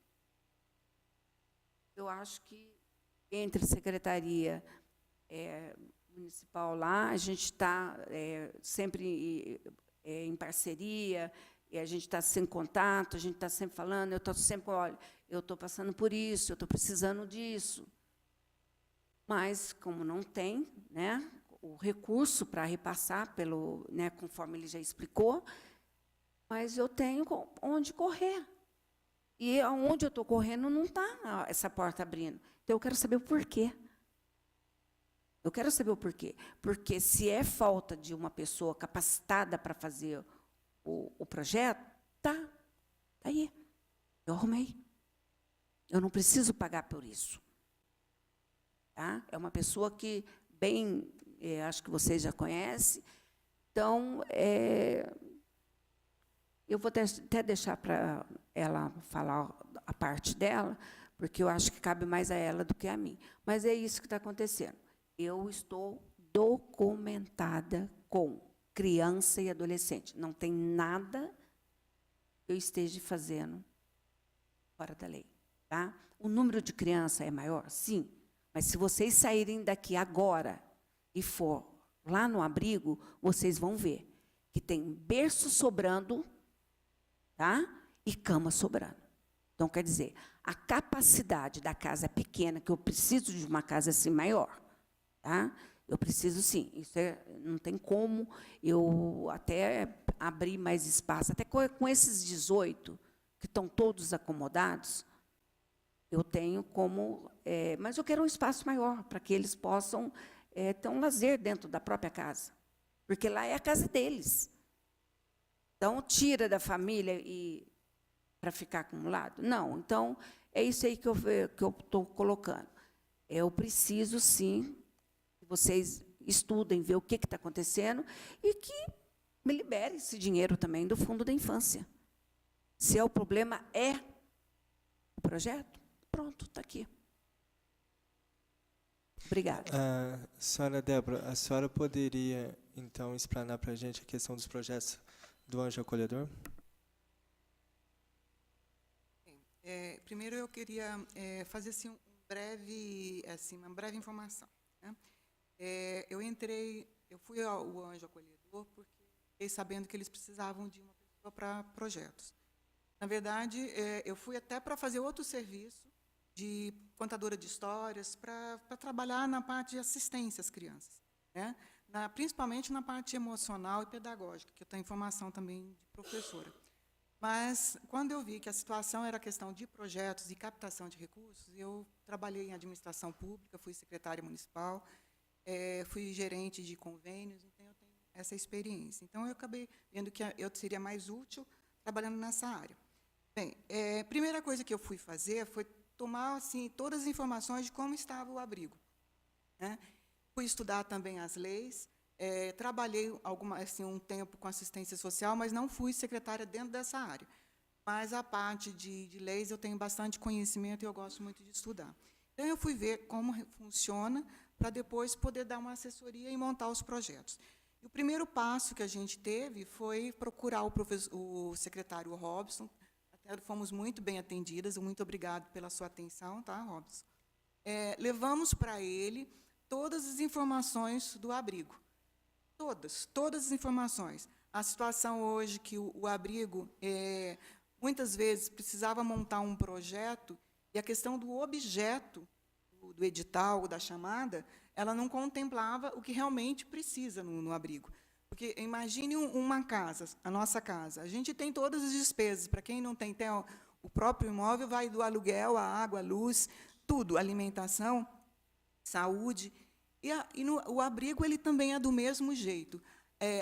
Speaker 9: eu acho que, entre secretaria municipal lá, a gente está sempre em parceria, e a gente está sem contato, a gente está sempre falando, eu estou sempre, olha, eu estou passando por isso, eu estou precisando disso. Mas, como não tem, né, o recurso para repassar, né, conforme ele já explicou, mas eu tenho onde correr. E onde eu estou correndo não está essa porta abrindo. Então, eu quero saber o porquê. Eu quero saber o porquê. Porque se é falta de uma pessoa capacitada para fazer o projeto, tá aí. Eu arrumei. Eu não preciso pagar por isso. Tá? É uma pessoa que, bem, acho que vocês já conhecem. Então, eu vou até deixar para ela falar a parte dela, porque eu acho que cabe mais a ela do que a mim. Mas é isso que está acontecendo. Eu estou documentada com criança e adolescente. Não tem nada que eu esteja fazendo fora da lei. Tá? O número de criança é maior? Sim. Mas se vocês saírem daqui agora e for lá no abrigo, vocês vão ver que tem berço sobrando, tá? E cama sobrando. Então, quer dizer, a capacidade da casa é pequena, que eu preciso de uma casa assim maior. Tá? Eu preciso, sim. Isso não tem como eu até abrir mais espaço. Até com esses 18, que estão todos acomodados, eu tenho como... mas eu quero um espaço maior, para que eles possam ter um lazer dentro da própria casa. Porque lá é a casa deles. Então, tira da família para ficar acumulado? Não. Então, é isso aí que eu estou colocando. Eu preciso, sim, que vocês estudem, ver o que está acontecendo e que me libere esse dinheiro também do Fundo da Infância. Se o problema é o projeto, pronto, está aqui. Obrigada.
Speaker 1: Senhora Débora, a senhora poderia, então, explanar para a gente a questão dos projetos do Anjo Acolhedor?
Speaker 3: Primeiro, eu queria fazer assim, uma breve informação. Né? Eu fui ao Anjo Acolhedor porque fiquei sabendo que eles precisavam de uma pessoa para projetos. Na verdade, eu fui até para fazer outro serviço de contadora de histórias, para trabalhar na parte de assistência às crianças, né? Principalmente na parte emocional e pedagógica, que eu tenho formação também de professora. Mas, quando eu vi que a situação era questão de projetos e captação de recursos, eu trabalhei em administração pública, fui secretária municipal, fui gerente de convênios, então eu tenho essa experiência. Então, eu acabei vendo que eu seria mais útil trabalhando nessa área. Bem, a primeira coisa que eu fui fazer foi tomar assim, todas as informações de como estava o abrigo. Né? Fui estudar também as leis, trabalhei um tempo com assistência social, mas não fui secretária dentro dessa área. Mas a parte de leis eu tenho bastante conhecimento e eu gosto muito de estudar. Então, eu fui ver como funciona para depois poder dar uma assessoria e montar os projetos. E o primeiro passo que a gente teve foi procurar o secretário Robson. Até fomos muito bem atendidas, muito obrigado pela sua atenção, tá, Robson? Levamos para ele todas as informações do abrigo. Todas as informações. A situação hoje que o abrigo, muitas vezes, precisava montar um projeto e a questão do objeto, do edital, da chamada, ela não contemplava o que realmente precisa no abrigo. Porque imagine uma casa, a nossa casa. A gente tem todas as despesas. Para quem não tem o próprio imóvel, vai do aluguel, a água, a luz, tudo, alimentação, saúde. O abrigo ele também é do mesmo jeito.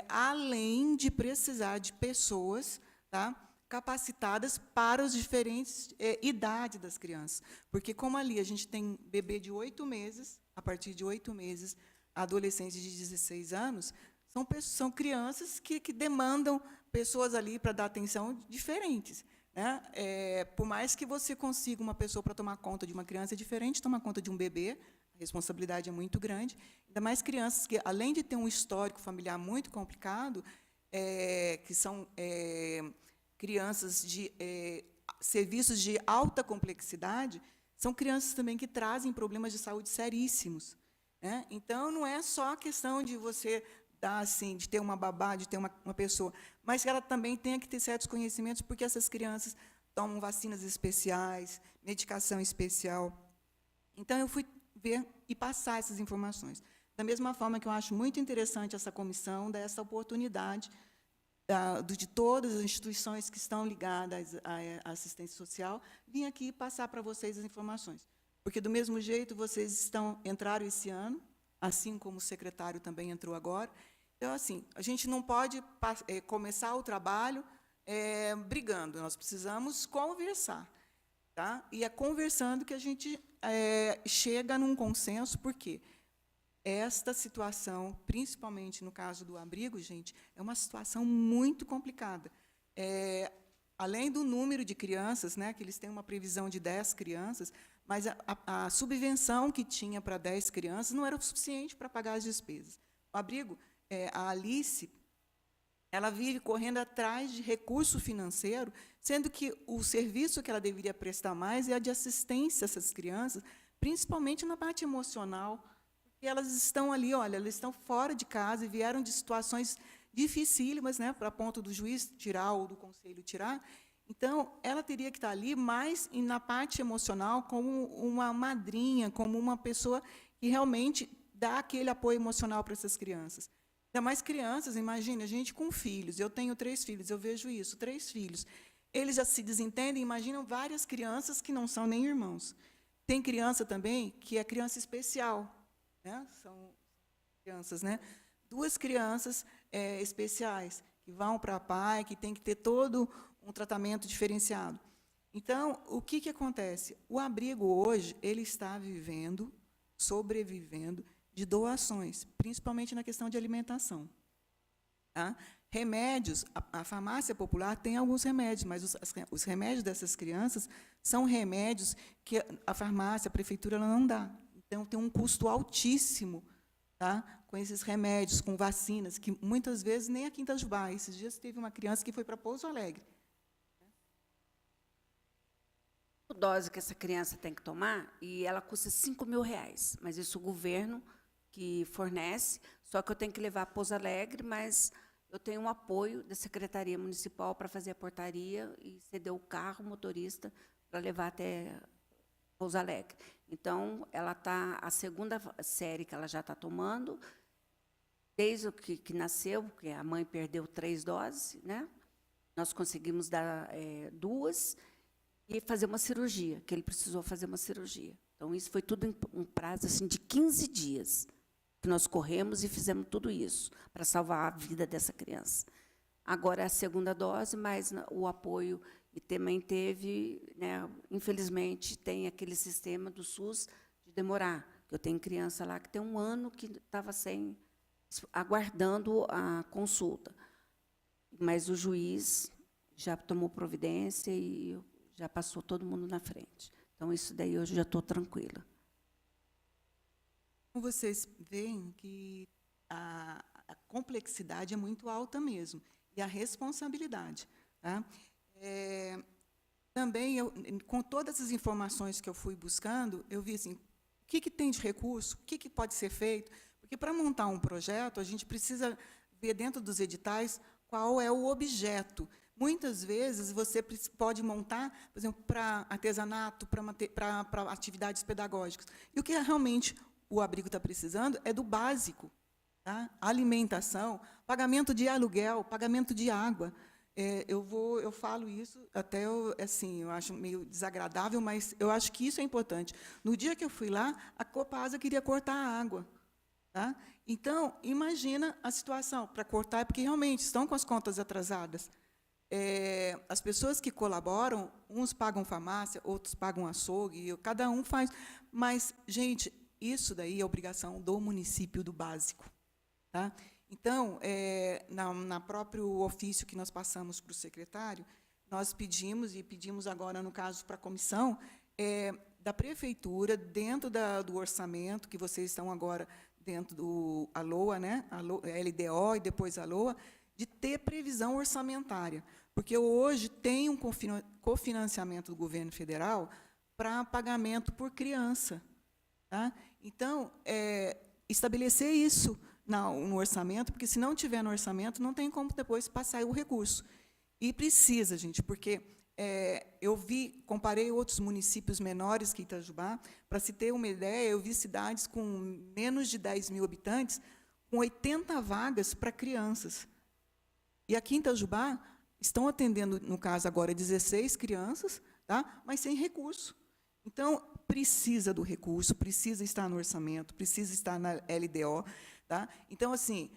Speaker 3: Além de precisar de pessoas, tá, capacitadas para as diferentes idades das crianças. Porque, como ali a gente tem bebê de 8 meses, a partir de 8 meses, adolescentes de 16 anos, são crianças que demandam pessoas ali para dar atenção diferentes. Né? Por mais que você consiga uma pessoa para tomar conta de uma criança, é diferente de tomar conta de um bebê, a responsabilidade é muito grande, ainda mais crianças que, além de ter um histórico familiar muito complicado, que são crianças de serviços de alta complexidade, são crianças também que trazem problemas de saúde seríssimos. Né? Então, não é só a questão de você assim, de ter uma babá, de ter uma pessoa, mas que ela também tenha que ter certos conhecimentos, porque essas crianças tomam vacinas especiais, medicação especial. Então, eu fui ver e passar essas informações. Da mesma forma que eu acho muito interessante essa comissão, dessa oportunidade de todas as instituições que estão ligadas à assistência social, vim aqui passar para vocês as informações. Porque, do mesmo jeito, vocês entraram esse ano, assim como o secretário também entrou agora. Então, assim, a gente não pode começar o trabalho brigando, nós precisamos conversar. Tá? E é conversando que a gente chega num consenso, porque esta situação, principalmente no caso do abrigo, gente, é uma situação muito complicada. Além do número de crianças, né, que eles têm uma previsão de 10 crianças, mas a subvenção que tinha para 10 crianças não era o suficiente para pagar as despesas. O abrigo, a Alice, ela vive correndo atrás de recurso financeiro, sendo que o serviço que ela deveria prestar mais é a de assistência a essas crianças, principalmente na parte emocional, porque elas estão ali, olha, elas estão fora de casa e vieram de situações dificílimas, né, para ponto do juiz tirar ou do conselho tirar. Então, ela teria que estar ali mais na parte emocional, como uma madrinha, como uma pessoa que realmente dá aquele apoio emocional para essas crianças. Ainda mais crianças, imagine, a gente com filhos, eu tenho 3 filhos, eu vejo isso, 3 filhos. Eles já se desentendem, imaginam várias crianças que não são nem irmãos. Tem criança também que é criança especial, né? São crianças, né? 2 crianças especiais, que vão para a PAI, que tem que ter todo um tratamento diferenciado. Então, o que acontece? O abrigo hoje, ele está sobrevivendo de doações, principalmente na questão de alimentação. Tá? Remédios, a farmácia popular tem alguns remédios, mas os remédios dessas crianças são remédios que a farmácia, a prefeitura, ela não dá. Então, tem um custo altíssimo, tá? Com esses remédios, com vacinas, que muitas vezes nem aqui em Itajubá. Esses dias teve uma criança que foi para Pouso Alegre.
Speaker 9: A dose que essa criança tem que tomar, e ela custa R$5.000, mas isso o governo que fornece, só que eu tenho que levar a Pouso Alegre, mas eu tenho um apoio da Secretaria Municipal para fazer a portaria e ceder o carro, o motorista, para levar até Pouso Alegre. Então, ela está, a 2ª série que ela já está tomando, desde que nasceu, porque a mãe perdeu 3 doses, né? Nós conseguimos dar 2 e fazer uma cirurgia, que ele precisou fazer uma cirurgia. Então, isso foi tudo em um prazo assim, de 15 dias, que nós corremos e fizemos tudo isso, para salvar a vida dessa criança. Agora é a 2ª dose, mas o apoio, e também teve, né, infelizmente, tem aquele sistema do SUS de demorar. Eu tenho criança lá que tem 1 ano que estava aguardando a consulta. Mas o juiz já tomou providência e já passou todo mundo na frente. Então, isso daí eu já estou tranquila.
Speaker 3: Vocês veem que a complexidade é muito alta mesmo, e a responsabilidade. Tá? Também, com todas as informações que eu fui buscando, eu vi assim, o que tem de recurso, o que pode ser feito, porque para montar um projeto, a gente precisa ver dentro dos editais qual é o objeto. Muitas vezes, você pode montar, por exemplo, para artesanato, para atividades pedagógicas. E o que realmente o abrigo está precisando é do básico. Tá? Alimentação, pagamento de aluguel, pagamento de água. Eu falo isso, até assim, eu acho meio desagradável, mas eu acho que isso é importante. No dia que eu fui lá, a Copasa queria cortar a água. Tá? Então, imagina a situação para cortar, porque realmente estão com as contas atrasadas. As pessoas que colaboram, uns pagam farmácia, outros pagam açougue, cada um faz. Mas, gente, isso daí é obrigação do município do básico. Tá? Então, na próprio ofício que nós passamos para o secretário, nós pedimos agora, no caso, para a comissão, da prefeitura, dentro do orçamento, que vocês estão agora dentro do ALOA, né? LDO e depois ALOA, de ter previsão orçamentária. Porque hoje tem um cofinanciamento do governo federal para pagamento por criança. Tá? Então, estabelecer isso no orçamento, porque, se não tiver no orçamento, não tem como depois passar o recurso. E precisa, gente, porque eu comparei outros municípios menores que Itajubá, para se ter uma ideia, eu vi cidades com menos de 10.000 habitantes, com 80 vagas para crianças. E aqui em Itajubá, estão atendendo, no caso agora, 16 crianças, tá? Mas sem recurso. Então, precisa do recurso, precisa estar no orçamento, precisa estar na LDO. Tá? Então, assim,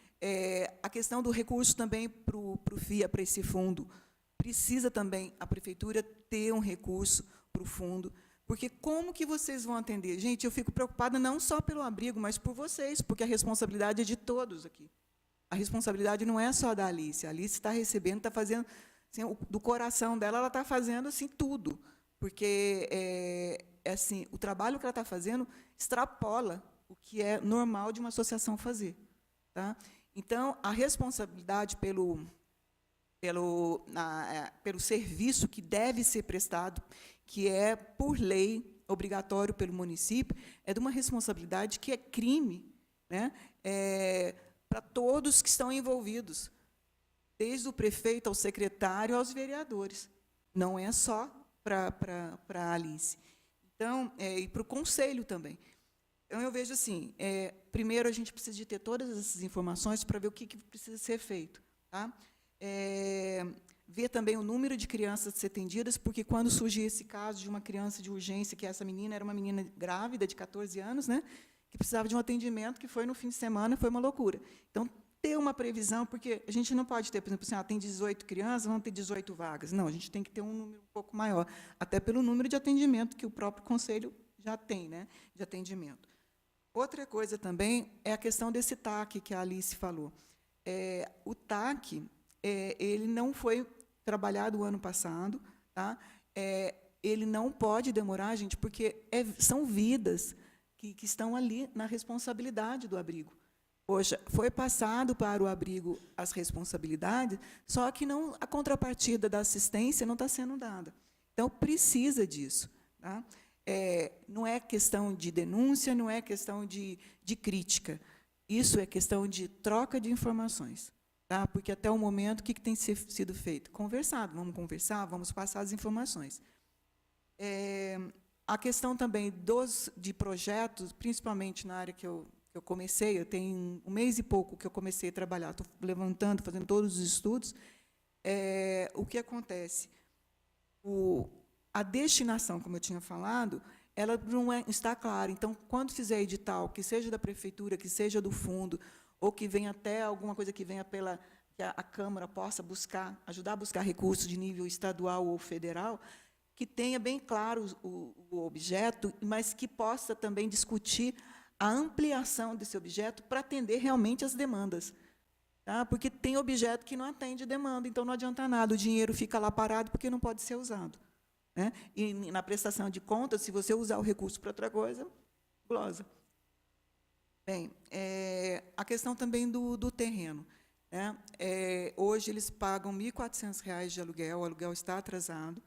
Speaker 3: a questão do recurso também para o FIA, para esse fundo, precisa também a prefeitura ter um recurso para o fundo, porque como que vocês vão atender? Gente, eu fico preocupada não só pelo abrigo, mas por vocês, porque a responsabilidade é de todos aqui. A responsabilidade não é só da Alice. A Alice está recebendo, está fazendo, assim, do coração dela, ela está fazendo assim, tudo, porque assim, o trabalho que ela está fazendo extrapola o que é normal de uma associação fazer. Tá? Então, a responsabilidade pelo serviço que deve ser prestado, que é, por lei, obrigatório pelo município, é de uma responsabilidade que é crime, né? Para todos que estão envolvidos, desde o prefeito ao secretário aos vereadores. Não é só para a Alice. Então, e para o conselho também. Então, eu vejo assim, primeiro a gente precisa de ter todas essas informações para ver o que precisa ser feito. Tá? Ver também o número de crianças a ser atendidas, porque quando surgiu esse caso de uma criança de urgência, que essa menina era uma menina grávida de 14 anos, né, que precisava de um atendimento, que foi no fim de semana, foi uma loucura. Então, ter uma previsão, porque a gente não pode ter, por exemplo, assim, tem 18 crianças, vão ter 18 vagas. Não, a gente tem que ter um número um pouco maior, até pelo número de atendimento que o próprio conselho já tem, né, de atendimento. Outra coisa também é a questão desse TAC que a Alice falou. O TAC, ele não foi trabalhado o ano passado, tá? Ele não pode demorar, gente, porque são vidas que estão ali na responsabilidade do abrigo. Poxa, foi passado para o abrigo as responsabilidades, só que não, a contrapartida da assistência não está sendo dada. Então, precisa disso. Tá? Não é questão de denúncia, não é questão de crítica. Isso é questão de troca de informações. Tá? Porque, até o momento, o que tem sido feito? Conversado. Vamos conversar, vamos passar as informações. A questão também de projetos, principalmente na área que eu comecei, eu tenho 1 mês e pouco que eu comecei a trabalhar, estou levantando, fazendo todos os estudos. O que acontece? A destinação, como eu tinha falado, ela não está clara. Então, quando fizer edital, que seja da prefeitura, que seja do fundo, ou que venha até alguma coisa que venha que a Câmara possa ajudar a buscar recursos de nível estadual ou federal, que tenha bem claro o objeto, mas que possa também discutir a ampliação desse objeto para atender realmente as demandas. Tá? Porque tem objeto que não atende demanda, então não adianta nada, o dinheiro fica lá parado porque não pode ser usado. Né? E, na prestação de contas, se você usar o recurso para outra coisa, glosa. Bem, a questão também do terreno. Né? Hoje, eles pagam R$ 1.400 de aluguel, o aluguel está atrasado,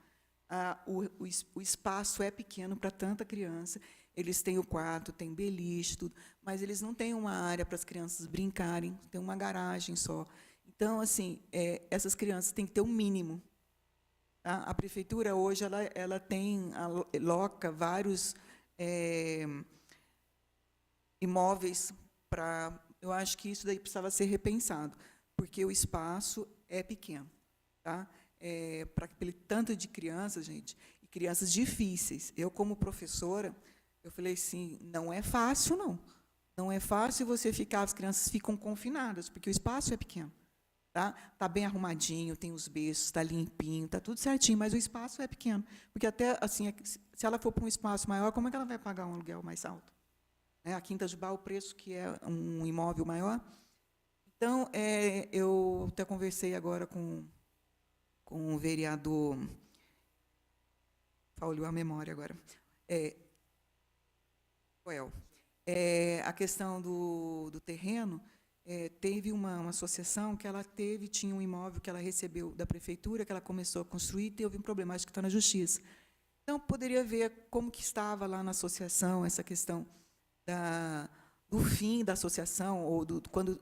Speaker 3: o espaço é pequeno para tanta criança, eles têm o quarto, têm beliche, tudo, mas eles não têm uma área para as crianças brincarem, tem uma garagem só. Então, assim, essas crianças têm que ter um mínimo. Tá? A prefeitura, hoje, ela loca vários imóveis para... Eu acho que isso daí precisava ser repensado, porque o espaço é pequeno. Tá? Para aquele tanto de crianças, gente, e crianças difíceis. Eu, como professora, eu falei assim, não é fácil, não. Não é fácil você ficar, as crianças ficam confinadas, porque o espaço é pequeno. Tá bem arrumadinho, tem os berços, está limpinho, está tudo certinho, mas o espaço é pequeno. Porque, até assim, se ela for para um espaço maior, como é que ela vai pagar um aluguel mais alto? Aqui em Itajubá, o preço que é um imóvel maior. Então, eu até conversei agora com o vereador... Falhou a memória agora. A questão do terreno... teve uma associação que ela tinha um imóvel que ela recebeu da prefeitura, que ela começou a construir, e teve um problema, acho que está na justiça. Então, poderia ver como que estava lá na associação essa questão do fim da associação, ou quando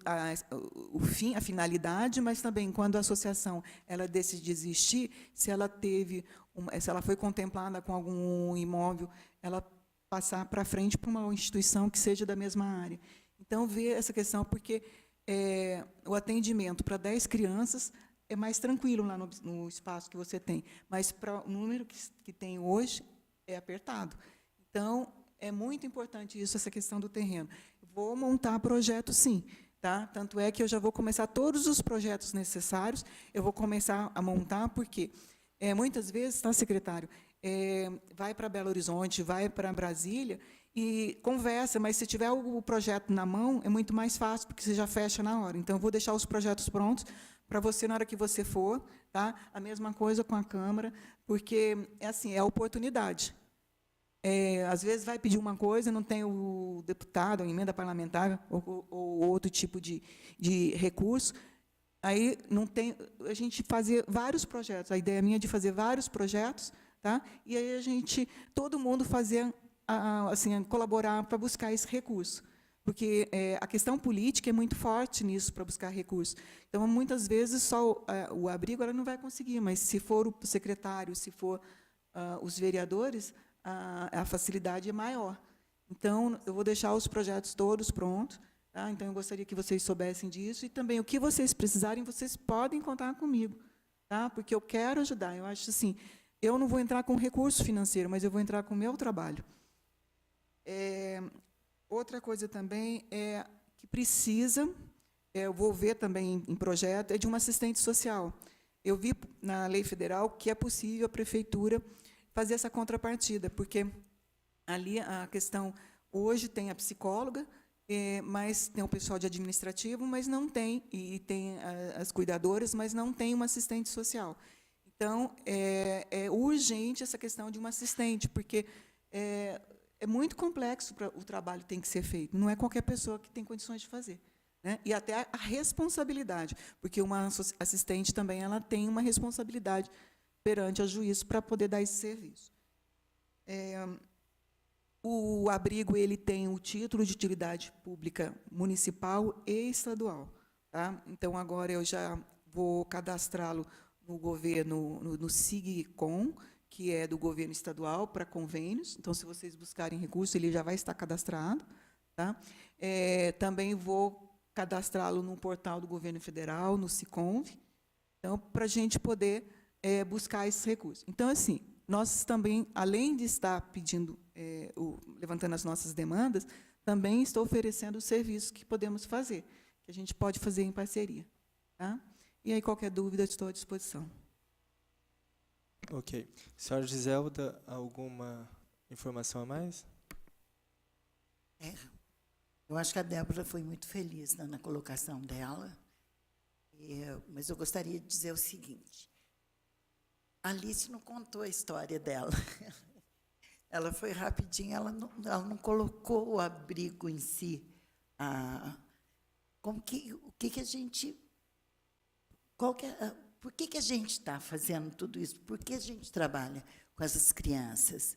Speaker 3: o fim, a finalidade, mas também quando a associação ela decide existir, se ela foi contemplada com algum imóvel, ela passar para frente para uma instituição que seja da mesma área. Então, ver essa questão, porque o atendimento para 10 crianças é mais tranquilo lá no espaço que você tem, mas para o número que tem hoje é apertado. Então, é muito importante isso, essa questão do terreno. Vou montar projeto, sim. Tá? Tanto é que eu já vou começar todos os projetos necessários, eu vou começar a montar, porque muitas vezes, tá, secretário, vai para Belo Horizonte, vai para Brasília e conversa, mas se tiver o projeto na mão, é muito mais fácil, porque você já fecha na hora. Então, eu vou deixar os projetos prontos para você, na hora que você for. Tá? A mesma coisa com a Câmara, porque assim, é a oportunidade. Às vezes vai pedir uma coisa, não tem o deputado, a emenda parlamentar ou outro tipo de recurso, aí não tem, a gente fazer vários projetos, a ideia minha é de fazer vários projetos, tá? E aí todo mundo fazer, assim, colaborar para buscar esse recurso, porque a questão política é muito forte nisso, para buscar recursos. Então, muitas vezes, só o abrigo ela não vai conseguir, mas se for o secretário, se for os vereadores, a facilidade é maior. Então, eu vou deixar os projetos todos prontos. Tá? Então, eu gostaria que vocês soubessem disso. E também, o que vocês precisarem, vocês podem contar comigo. Tá? Porque eu quero ajudar. Eu acho assim, eu não vou entrar com recurso financeiro, mas eu vou entrar com o meu trabalho. Outra coisa também é que precisa, eu vou ver também em projeto, é de uma assistente social. Eu vi na lei federal que é possível a prefeitura fazer essa contrapartida, porque ali a questão, hoje tem a psicóloga, mas tem o pessoal de administrativo, mas não tem, e tem as cuidadoras, mas não tem uma assistente social. Então, é urgente essa questão de uma assistente, porque é muito complexo o trabalho que tem que ser feito, não é qualquer pessoa que tem condições de fazer. Né? E até a responsabilidade, porque uma assistente também ela tem uma responsabilidade perante a juízo para poder dar esse serviço. O abrigo ele tem o título de utilidade pública municipal e estadual. Tá? Então, agora eu já vou cadastrá-lo no governo, no SIGCOM, que é do governo estadual, para convênios. Então, se vocês buscarem recurso, ele já vai estar cadastrado. Tá? Também vou cadastrá-lo no portal do governo federal, no SICONV, então, para a gente poder buscar esses recursos. Então, assim, nós também, além de estar pedindo, levantando as nossas demandas, também estou oferecendo os serviços que podemos fazer, que a gente pode fazer em parceria. Tá? E aí, qualquer dúvida, estou à disposição.
Speaker 1: Ok. Senhora Giselda, alguma informação a mais?
Speaker 2: Eu acho que a Débora foi muito feliz na colocação dela, mas eu gostaria de dizer o seguinte. A Alice não contou a história dela. Ela foi rapidinho, ela não colocou o abrigo em si. Por que a gente está fazendo tudo isso? Por que a gente trabalha com essas crianças?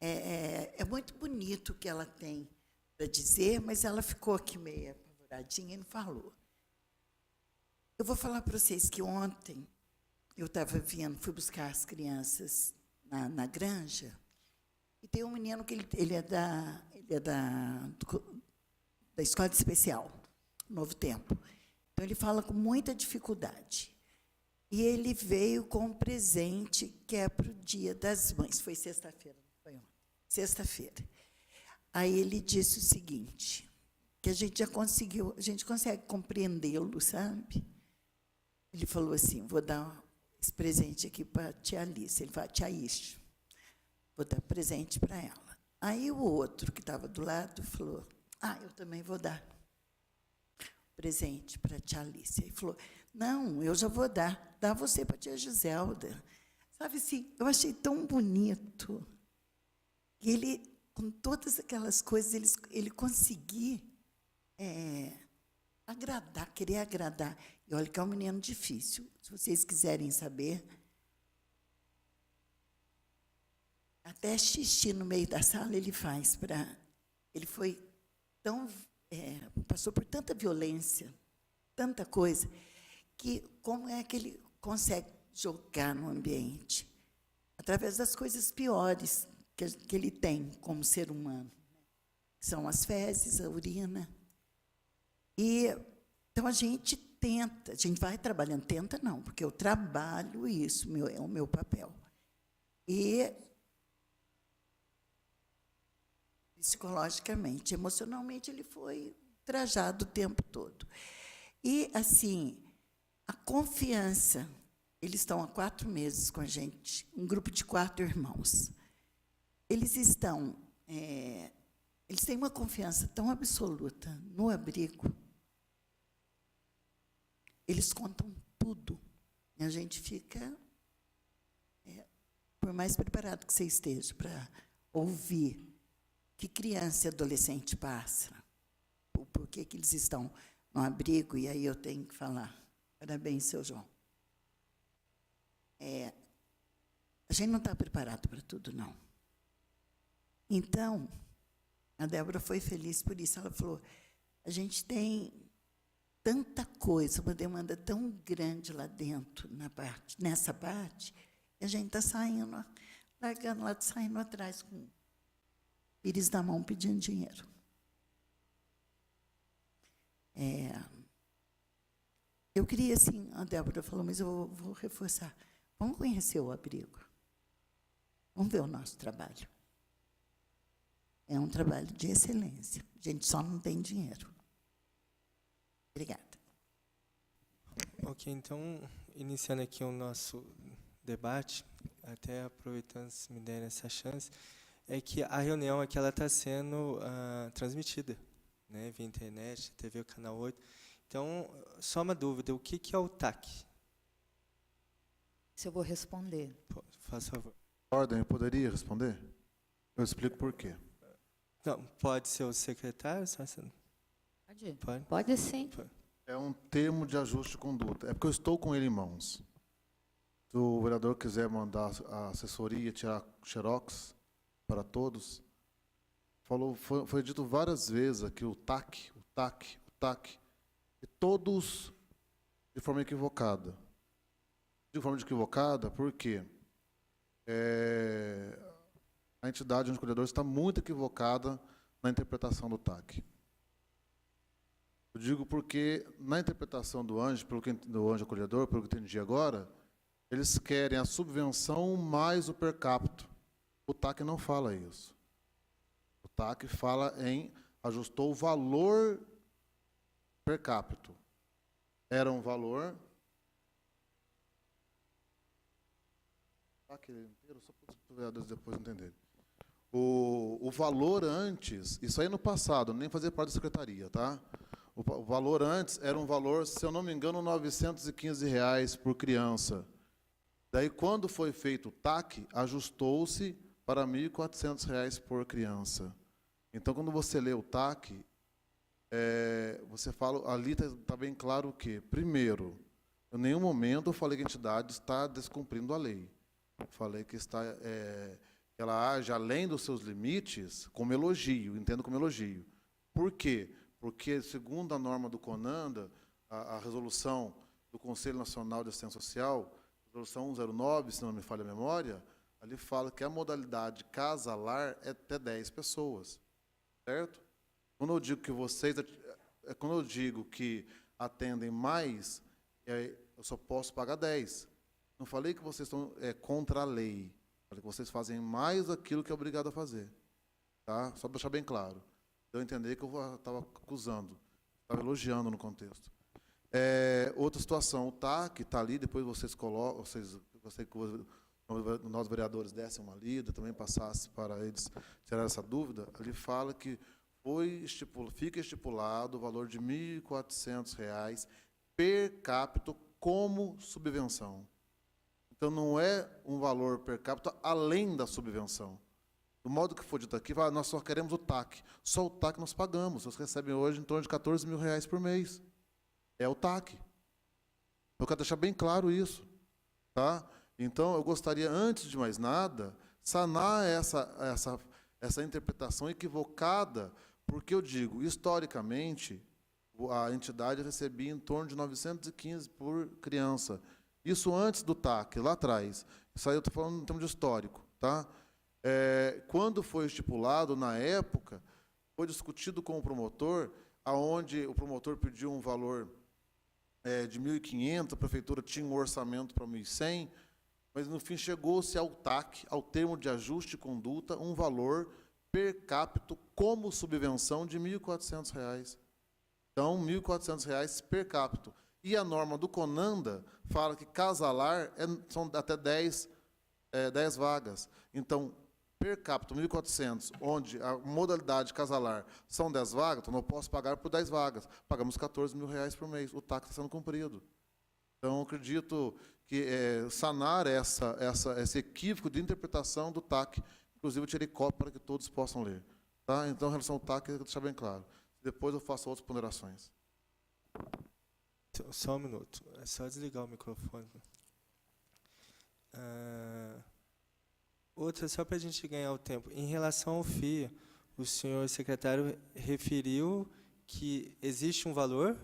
Speaker 2: É muito bonito o que ela tem para dizer, mas ela ficou aqui meio apavoradinha e não falou. Eu vou falar para vocês que ontem eu estava fui buscar as crianças na granja, e tem um menino que ele é da escola de especial, Novo Tempo. Então, ele fala com muita dificuldade. E ele veio com um presente que é para o Dia das Mães. Foi sexta-feira, não foi ontem? Sexta-feira. Aí ele disse o seguinte, que a gente consegue compreendê-lo, sabe? Ele falou assim, vou dar esse presente aqui para a tia Alice. Ele falou, tia Ixo, vou dar presente para ela. Aí o outro, que estava do lado, falou, eu também vou dar presente para a tia Alice. Ele falou, não, eu já vou dar você para a tia Giselda. Sabe assim, eu achei tão bonito. E ele, com todas aquelas coisas, ele conseguir querer agradar. E olha que é um menino difícil. Se vocês quiserem saber, até xixi no meio da sala ele faz. Ele foi tão... passou por tanta violência, tanta coisa, que como é que ele consegue jogar no ambiente? Através das coisas piores que ele tem como ser humano. São as fezes, a urina. Então, a gente tenta, a gente vai trabalhando, tenta não, porque eu trabalho isso, é o meu papel. E psicologicamente. Emocionalmente, ele foi trajado o tempo todo. E, assim, a confiança. Eles estão há 4 meses com a gente, um grupo de 4 irmãos. Eles estão... eles têm uma confiança tão absoluta no abrigo. Eles contam tudo. E a gente fica... por mais preparado que você esteja para ouvir que criança e adolescente passa, por que eles estão no abrigo, e aí eu tenho que falar. Parabéns, seu João. A gente não está preparado para tudo, não. Então, a Débora foi feliz por isso. Ela falou, a gente tem tanta coisa, uma demanda tão grande lá dentro, nessa parte, e a gente está saindo, largando lá, saindo atrás com o pires na mão pedindo dinheiro. Eu queria, assim, a Débora falou, mas eu vou reforçar. Vamos conhecer o abrigo. Vamos ver o nosso trabalho. É um trabalho de excelência. A gente só não tem dinheiro. Obrigada.
Speaker 1: Ok, então, iniciando aqui o nosso debate, até aproveitando se me derem essa chance, é que a reunião aqui está sendo transmitida, né, via internet, TV, o Canal 8. Então, só uma dúvida, o que é o TAC?
Speaker 7: Se eu vou responder.
Speaker 1: Faz favor.
Speaker 6: Ordem, eu poderia responder? Eu explico por quê.
Speaker 1: Não, pode ser o secretário?
Speaker 7: Pode ir.
Speaker 1: Pode?
Speaker 7: Pode sim.
Speaker 6: É um termo de ajuste de conduta. É porque eu estou com ele em mãos. Se o vereador quiser mandar a assessoria tirar xerox para todos, foi dito várias vezes aqui o TAC, e todos de forma equivocada. De forma equivocada, porque a entidade de acolhedor está muito equivocada na interpretação do TAC. Eu digo porque, na interpretação do anjo acolhedor, pelo que eu entendi agora, eles querem a subvenção mais o per capita. O TAC não fala isso. O TAC fala ajustou o valor per capita. Era um valor... TAC inteiro, só para os vereadores depois entenderem. O valor antes, isso aí no passado, nem fazia parte da secretaria, tá? O valor antes era um valor, se eu não me engano, R$ 915 por criança. Daí, quando foi feito o TAC, ajustou-se para R$ 1.400 por criança. Então, quando você lê o TAC, você fala, ali está bem claro o quê? Primeiro, em nenhum momento eu falei que a entidade está descumprindo a lei. Eu falei que ela age além dos seus limites como elogio, entendo como elogio. Por quê? Porque, segundo a norma do CONANDA, a resolução do Conselho Nacional de Assistência Social, resolução 109, se não me falha a memória, ali fala que a modalidade casa-lar é até 10 pessoas. Certo? Quando eu digo que atendem mais, eu só posso pagar 10. Não falei que vocês estão contra a lei. Falei que vocês fazem mais aquilo que é obrigado a fazer. Tá? Só para deixar bem claro. Eu entendi que eu estava acusando, estava elogiando no contexto. Outra situação, o TAC está ali, depois vocês colocam, gostaria que nós vereadores dessem uma lida, também passasse para eles tirar essa dúvida, ali fala que fica estipulado o valor de R$ 1.400 per capita como subvenção. Então, não é um valor per capita além da subvenção. Do modo que foi dito aqui, nós só queremos o TAC. Só o TAC nós pagamos. Vocês recebem hoje em torno de R$ 14 mil por mês. É o TAC. Eu quero deixar bem claro isso. Tá? Então, eu gostaria, antes de mais nada, sanar essa interpretação equivocada, porque eu digo, historicamente, a entidade recebia em torno de 915 por criança. Isso antes do TAC, lá atrás. Isso aí eu estou falando em termos de histórico. Tá? Quando foi estipulado, na época, foi discutido com o promotor, aonde o promotor pediu um valor de 1.500, a prefeitura tinha um orçamento para 1.100, mas, no fim, chegou-se ao TAC, ao termo de ajuste de conduta, um valor per capita como subvenção de R$ 1.400. Então, R$ 1.400 per capita. E a norma do CONANDA fala que casalar são até 10 vagas. Então, per capita, 1.400, onde a modalidade casalar são 10 vagas, então não posso pagar por 10 vagas. Pagamos R$ 14.000 por mês. O TAC está sendo cumprido. Então, acredito que sanar esse equívoco de interpretação do TAC, inclusive eu tirei cópia para que todos possam ler. Tá? Então, em relação ao TAC, eu vou deixar bem claro. Depois eu faço outras ponderações.
Speaker 1: Só um minuto. É só desligar o microfone. Outra, só para a gente ganhar o tempo. Em relação ao FIA, o senhor secretário referiu que existe um valor,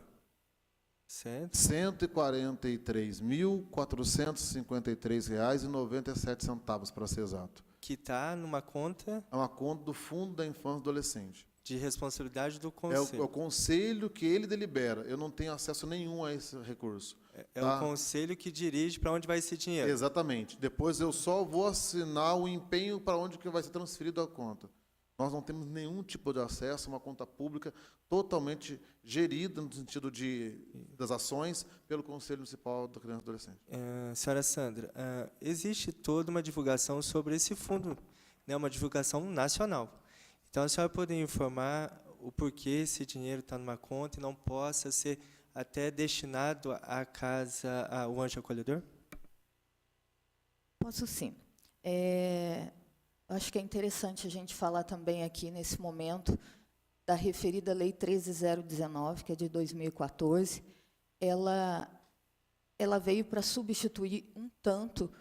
Speaker 1: certo?
Speaker 6: R$ 143.453,97, para ser exato.
Speaker 1: Que está numa conta
Speaker 6: É uma conta do Fundo da Infância e Adolescente.
Speaker 1: de responsabilidade do
Speaker 6: É
Speaker 1: conselho.
Speaker 6: o conselho que ele delibera. Eu não tenho acesso nenhum a esse recurso.
Speaker 1: É
Speaker 6: tá?
Speaker 1: o conselho que dirige para onde vai esse dinheiro.
Speaker 6: Exatamente. Depois eu só vou assinar o empenho para onde que vai ser transferido a conta. Nós não temos nenhum tipo de acesso a uma conta pública totalmente gerida no sentido das ações pelo Conselho Municipal da Criança e Adolescente.
Speaker 1: Senhora Sandra, existe toda uma divulgação sobre esse fundo, né, uma divulgação nacional. Então, a senhora poderia informar o porquê esse dinheiro está numa conta e não possa ser até destinado à casa, ao Anjo Acolhedor?
Speaker 7: Posso sim. Acho que é interessante a gente falar também aqui, nesse momento, da referida Lei 13.019, que é de 2014. Ela veio para substituir um tanto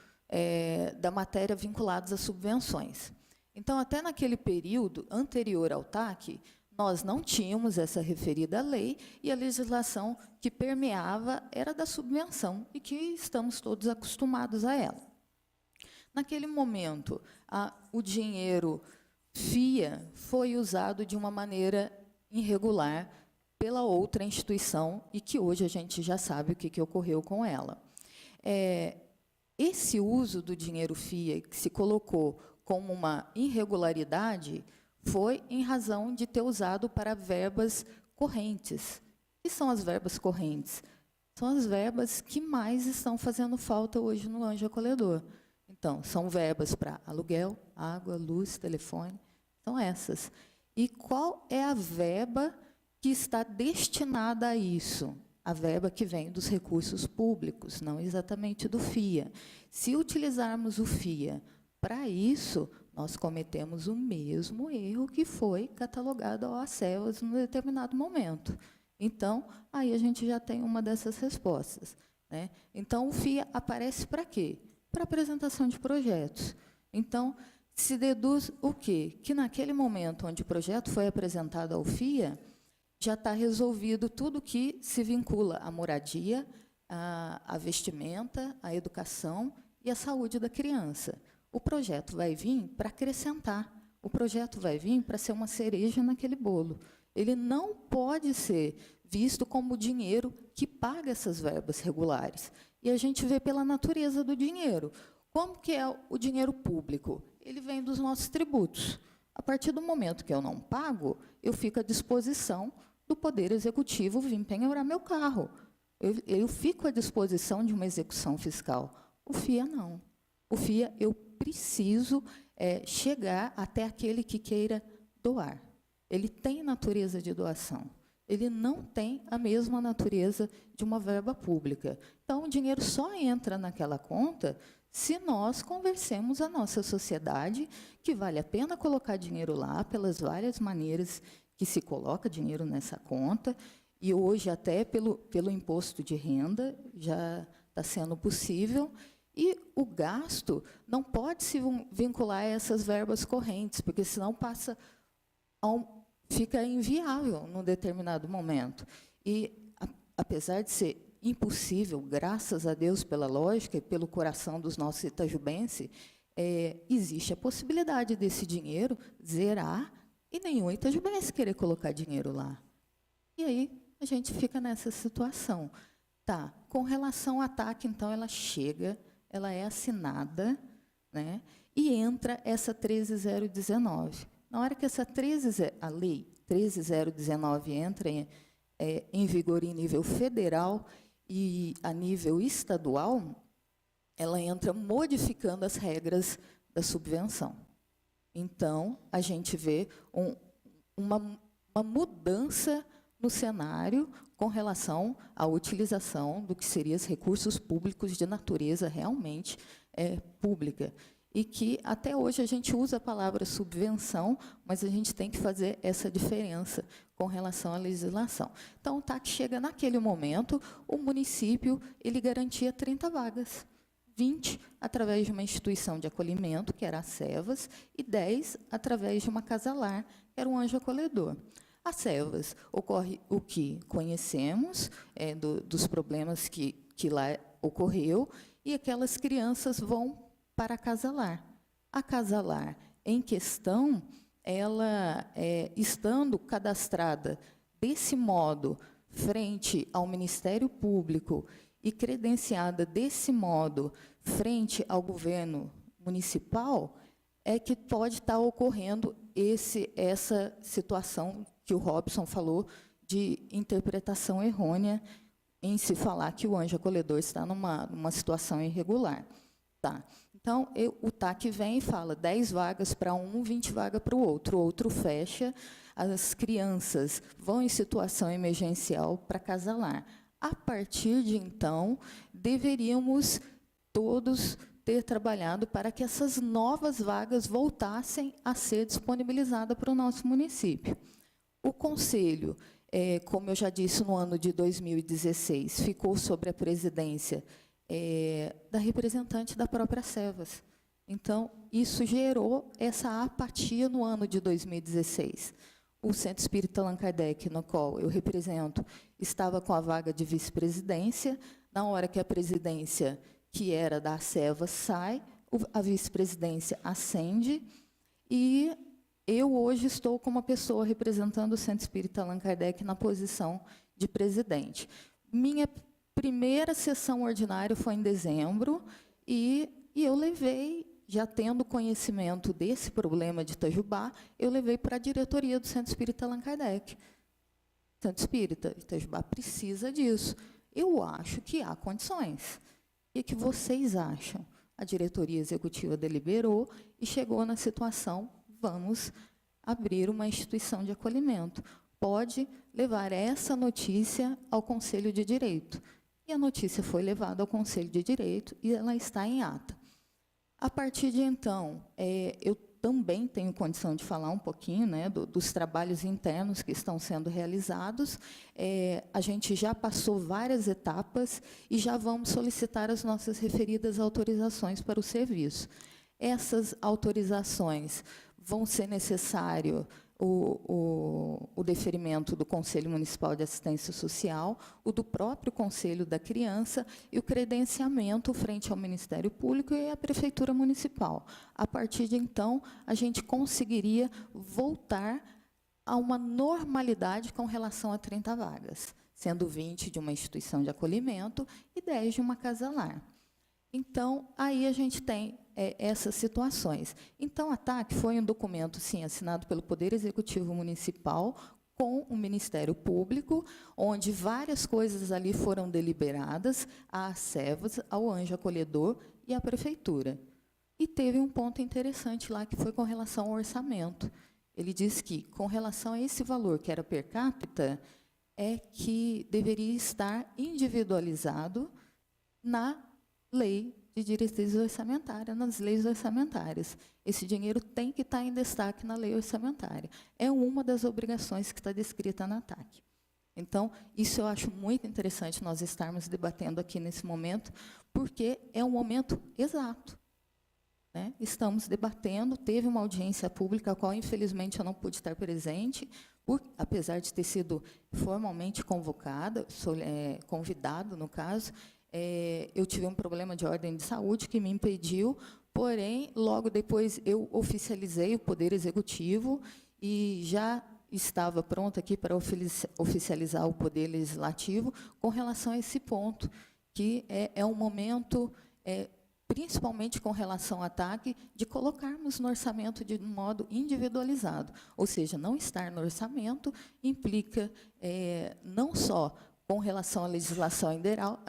Speaker 7: da matéria vinculadas às subvenções. Então, até naquele período anterior ao TAC, nós não tínhamos essa referida lei e a legislação que permeava era da subvenção e que estamos todos acostumados a ela. Naquele momento, o dinheiro FIA foi usado de uma maneira irregular pela outra instituição e que hoje a gente já sabe o que ocorreu com ela. Esse uso do dinheiro FIA que se colocou como uma irregularidade foi em razão de ter usado para verbas correntes. O que são as verbas correntes? São as verbas que mais estão fazendo falta hoje no Anjo Acolhedor. Então, são verbas para aluguel, água, luz, telefone, são essas. E qual é a verba que está destinada a isso? A verba que vem dos recursos públicos, não exatamente do FIA. Se utilizarmos o FIA para isso, nós cometemos o mesmo erro que foi catalogado ao ACEVAS num determinado momento. Então, aí a gente já tem uma dessas respostas, né? Então, o FIA aparece para quê? Para apresentação de projetos. Então, se deduz o quê? Que naquele momento onde o projeto foi apresentado ao FIA, já está resolvido tudo que se vincula à moradia, à vestimenta, à educação e à saúde da criança. O projeto vai vir para acrescentar. O projeto vai vir para ser uma cereja naquele bolo. Ele não pode ser visto como dinheiro que paga essas verbas regulares. E a gente vê pela natureza do dinheiro. Como que é o dinheiro público? Ele vem dos nossos tributos. A partir do momento que eu não pago, eu fico à disposição do Poder Executivo vir penhorar meu carro. Eu fico à disposição de uma execução fiscal. O FIA não. O FIA, eu preciso chegar até aquele que queira doar. Ele tem natureza de doação. Ele não tem a mesma natureza de uma verba pública. Então, o dinheiro só entra naquela conta se nós conversemos a nossa sociedade que vale a pena colocar dinheiro lá pelas várias maneiras que se coloca dinheiro nessa conta, e hoje até pelo imposto de renda já está sendo possível, e o gasto não pode se vincular a essas verbas correntes, porque senão fica inviável num determinado momento. E, apesar de ser impossível, graças a Deus, pela lógica e pelo coração dos nossos itajubenses, existe a possibilidade desse dinheiro zerar e nenhum itajubense querer colocar dinheiro lá. E aí a gente fica nessa situação. Tá, com relação à TAC, então, ela chega, ela é assinada, né, e entra essa 13.019. Na hora que a lei 13.019 entra em vigor em nível federal e a nível estadual, ela entra modificando as regras da subvenção. Então, a gente vê uma mudança no cenário com relação à utilização do que seriam os recursos públicos de natureza realmente pública. E que, até hoje, a gente usa a palavra subvenção, mas a gente tem que fazer essa diferença com relação à legislação. Então, o TAC chega naquele momento, o município ele garantia 30 vagas, 20 através de uma instituição de acolhimento, que era a SEVAS, e 10 através de uma casa-lar, que era um anjo acolhedor. A SEVAS ocorre o que conhecemos, dos problemas que lá ocorreu, e aquelas crianças vão para a casa-lar. A casa-lar em questão, ela, estando cadastrada desse modo, frente ao Ministério Público, e credenciada desse modo, frente ao governo municipal, é que pode estar ocorrendo essa situação que o Robson falou de interpretação errônea em se falar que o anjo acolhedor está numa situação irregular. Tá. Então, o TAC vem e fala 10 vagas para um, 20 vagas para o outro fecha, as crianças vão em situação emergencial para casa-lar. A partir de então, deveríamos todos ter trabalhado para que essas novas vagas voltassem a ser disponibilizadas para o nosso município. O Conselho, como eu já disse, no ano de 2016, ficou sob a presidência da representante da própria SEVAS. Então, isso gerou essa apatia no ano de 2016. O Centro Espírita Allan Kardec, no qual eu represento, estava com a vaga de vice-presidência. Na hora que a presidência, que era da SEVAS, sai, a vice-presidência ascende, e eu hoje estou como uma pessoa representando o Centro Espírita Allan Kardec na posição de presidente. Minha primeira sessão ordinária foi em dezembro, e eu levei, já tendo conhecimento desse problema de Itajubá, eu levei para a diretoria do Centro Espírita Allan Kardec. Centro Espírita, Itajubá precisa disso. Eu acho que há condições. O que vocês acham? A diretoria executiva deliberou e chegou na situação, vamos abrir uma instituição de acolhimento. Pode levar essa notícia ao Conselho de Direito. E a notícia foi levada ao Conselho de Direito e ela está em ata. A partir de então, eu também tenho condição de falar um pouquinho, né, dos trabalhos internos que estão sendo realizados. A gente já passou várias etapas e já vamos solicitar as nossas referidas autorizações para o serviço. Essas autorizações vão ser necessário o deferimento do Conselho Municipal de Assistência Social, o do próprio Conselho da Criança e o credenciamento frente ao Ministério Público e à Prefeitura Municipal. A partir de então, a gente conseguiria voltar a uma normalidade com relação a 30 vagas, sendo 20 de uma instituição de acolhimento e 10 de uma casa-lar. Então, aí a gente tem essas situações. Então, a TAC foi um documento, sim, assinado pelo Poder Executivo Municipal com o Ministério Público, onde várias coisas ali foram deliberadas, à SEVAS, ao Anjo Acolhedor e à Prefeitura. E teve um ponto interessante lá, que foi com relação ao orçamento. Ele disse que, com relação a esse valor, que era per capita, que deveria estar individualizado na lei de diretrizes orçamentárias, nas leis orçamentárias. Esse dinheiro tem que estar em destaque na lei orçamentária. É uma das obrigações que está descrita na TAC. Então, isso eu acho muito interessante nós estarmos debatendo aqui nesse momento, porque é um momento exato. Né? Estamos debatendo, teve uma audiência pública, a qual, infelizmente, eu não pude estar presente, apesar de ter sido formalmente convocada, convidado, no caso. Eu tive um problema de ordem de saúde que me impediu, porém, logo depois eu oficializei o Poder Executivo e já estava pronta aqui para oficializar o Poder Legislativo com relação a esse ponto, que é um momento principalmente com relação ao TAC, de colocarmos no orçamento de modo individualizado. Ou seja, não estar no orçamento implica não só com relação à legislação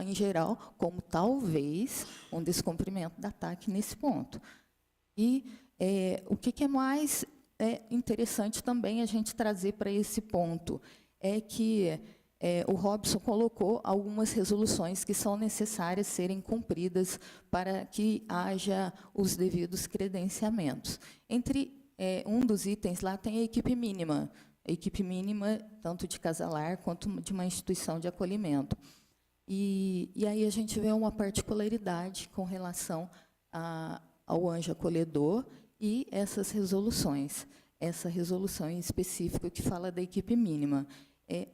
Speaker 7: em geral, como talvez um descumprimento da TAC nesse ponto. E o que é mais interessante também a gente trazer para esse ponto é que o Robson colocou algumas resoluções que são necessárias serem cumpridas para que haja os devidos credenciamentos. Entre um dos itens lá tem a equipe mínima tanto de casalar quanto de uma instituição de acolhimento. E aí a gente vê uma particularidade com relação ao anjo acolhedor e essas resoluções. Essa resolução em específico que fala da equipe mínima.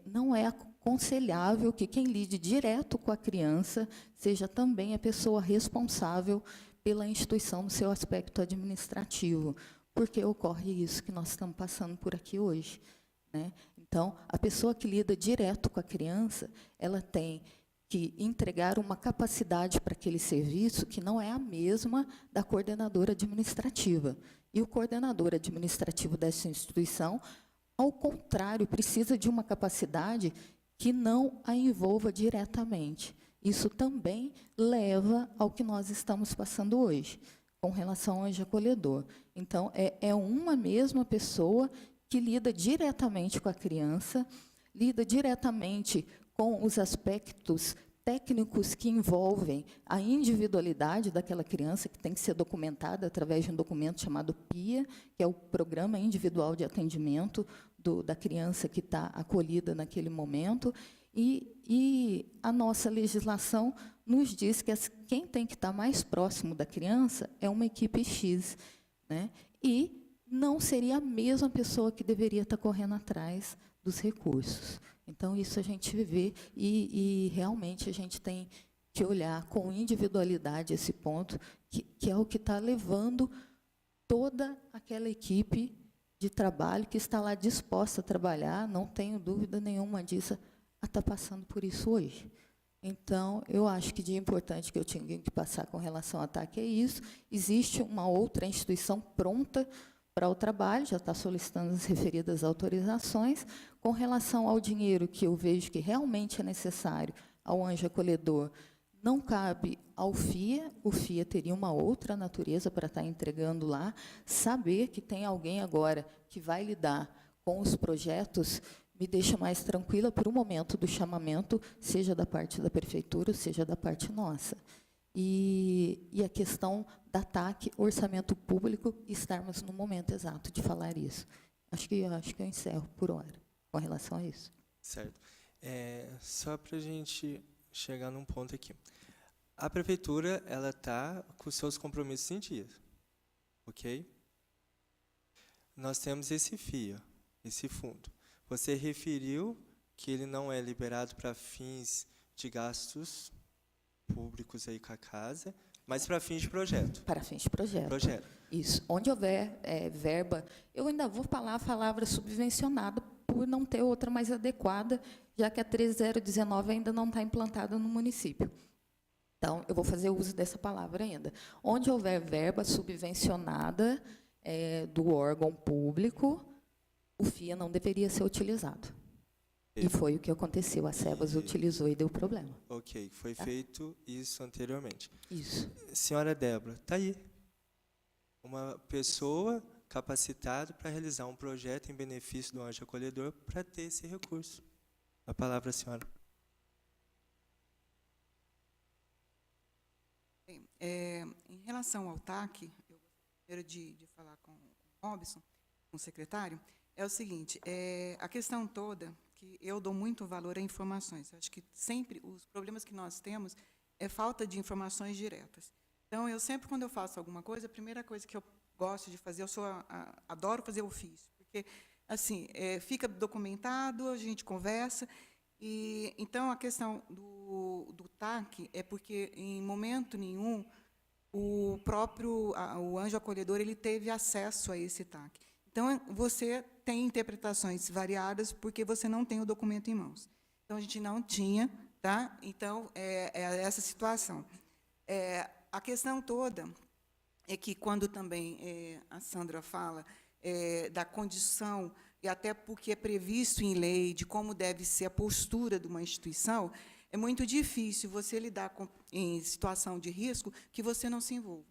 Speaker 7: Não é aconselhável que quem lide direto com a criança seja também a pessoa responsável pela instituição no seu aspecto administrativo, porque ocorre isso que nós estamos passando por aqui hoje, né? Então, a pessoa que lida direto com a criança, ela tem que entregar uma capacidade para aquele serviço que não é a mesma da coordenadora administrativa. E o coordenador administrativo dessa instituição, ao contrário, precisa de uma capacidade que não a envolva diretamente. Isso também leva ao que nós estamos passando hoje, com relação ao anjo acolhedor. Então, é uma mesma pessoa que lida diretamente com a criança, lida diretamente com os aspectos técnicos que envolvem a individualidade daquela criança, que tem que ser documentada através de um documento chamado PIA, que é o Programa Individual de Atendimento da criança que está acolhida naquele momento, e a nossa legislação nos diz que quem tem que estar mais próximo da criança é uma equipe X, né? E não seria a mesma pessoa que deveria estar correndo atrás dos recursos. Então, isso a gente vê e realmente a gente tem que olhar com individualidade esse ponto, que é o que está levando toda aquela equipe de trabalho que está lá disposta a trabalhar, não tenho dúvida nenhuma disso, a estar passando por isso hoje. Então, eu acho que de importante que eu tinha que passar com relação ao ataque é isso. Existe uma outra instituição pronta para o trabalho, já está solicitando as referidas autorizações. Com relação ao dinheiro que eu vejo que realmente é necessário ao anjo acolhedor, não cabe ao FIA, o FIA teria uma outra natureza para estar entregando lá, saber que tem alguém agora que vai lidar com os projetos me deixa mais tranquila por um momento do chamamento, seja da parte da prefeitura, seja da parte nossa. E a questão da TAC, orçamento público, estarmos no momento exato de falar isso. Acho que eu encerro por hora com relação a isso.
Speaker 1: Certo. Só para a gente chegar num ponto aqui. A prefeitura ela está com seus compromissos em dia, ok? Nós temos esse FIA, esse fundo. Você referiu que ele não é liberado para fins de gastos públicos aí com a casa, mas para fins de projeto.
Speaker 7: Para fins de projeto.
Speaker 1: Projeto.
Speaker 7: Isso. Onde houver verba, eu ainda vou falar a palavra subvencionada por não ter outra mais adequada, já que a 3019 ainda não está implantada no município. Então, eu vou fazer uso dessa palavra ainda. Onde houver verba subvencionada do órgão público, o FIA não deveria ser utilizado. E foi o que aconteceu. A SEBAS utilizou e deu problema.
Speaker 1: Ok, foi feito isso anteriormente.
Speaker 7: Isso.
Speaker 1: Senhora Débora, está aí. Uma pessoa capacitada para realizar um projeto em benefício do anjo acolhedor para ter esse recurso. A palavra, senhora.
Speaker 3: Bem, em relação ao TAC, eu gostaria primeiro de falar com o Robson, com o secretário, é o seguinte, a questão toda, que eu dou muito valor a informações. Eu acho que sempre os problemas que nós temos é falta de informações diretas. Então, eu sempre, quando eu faço alguma coisa, a primeira coisa que eu gosto de fazer, adoro fazer ofício, porque, assim, fica documentado, a gente conversa, e então a questão do TAC é porque, em momento nenhum, o anjo acolhedor ele teve acesso a esse TAC. Então, você tem interpretações variadas porque você não tem o documento em mãos. Então, a gente não tinha, tá? Então, é essa situação. A questão toda é que, quando também a Sandra fala da condição, e até porque é previsto em lei de como deve ser a postura de uma instituição, é muito difícil você lidar em situação de risco que você não se envolva.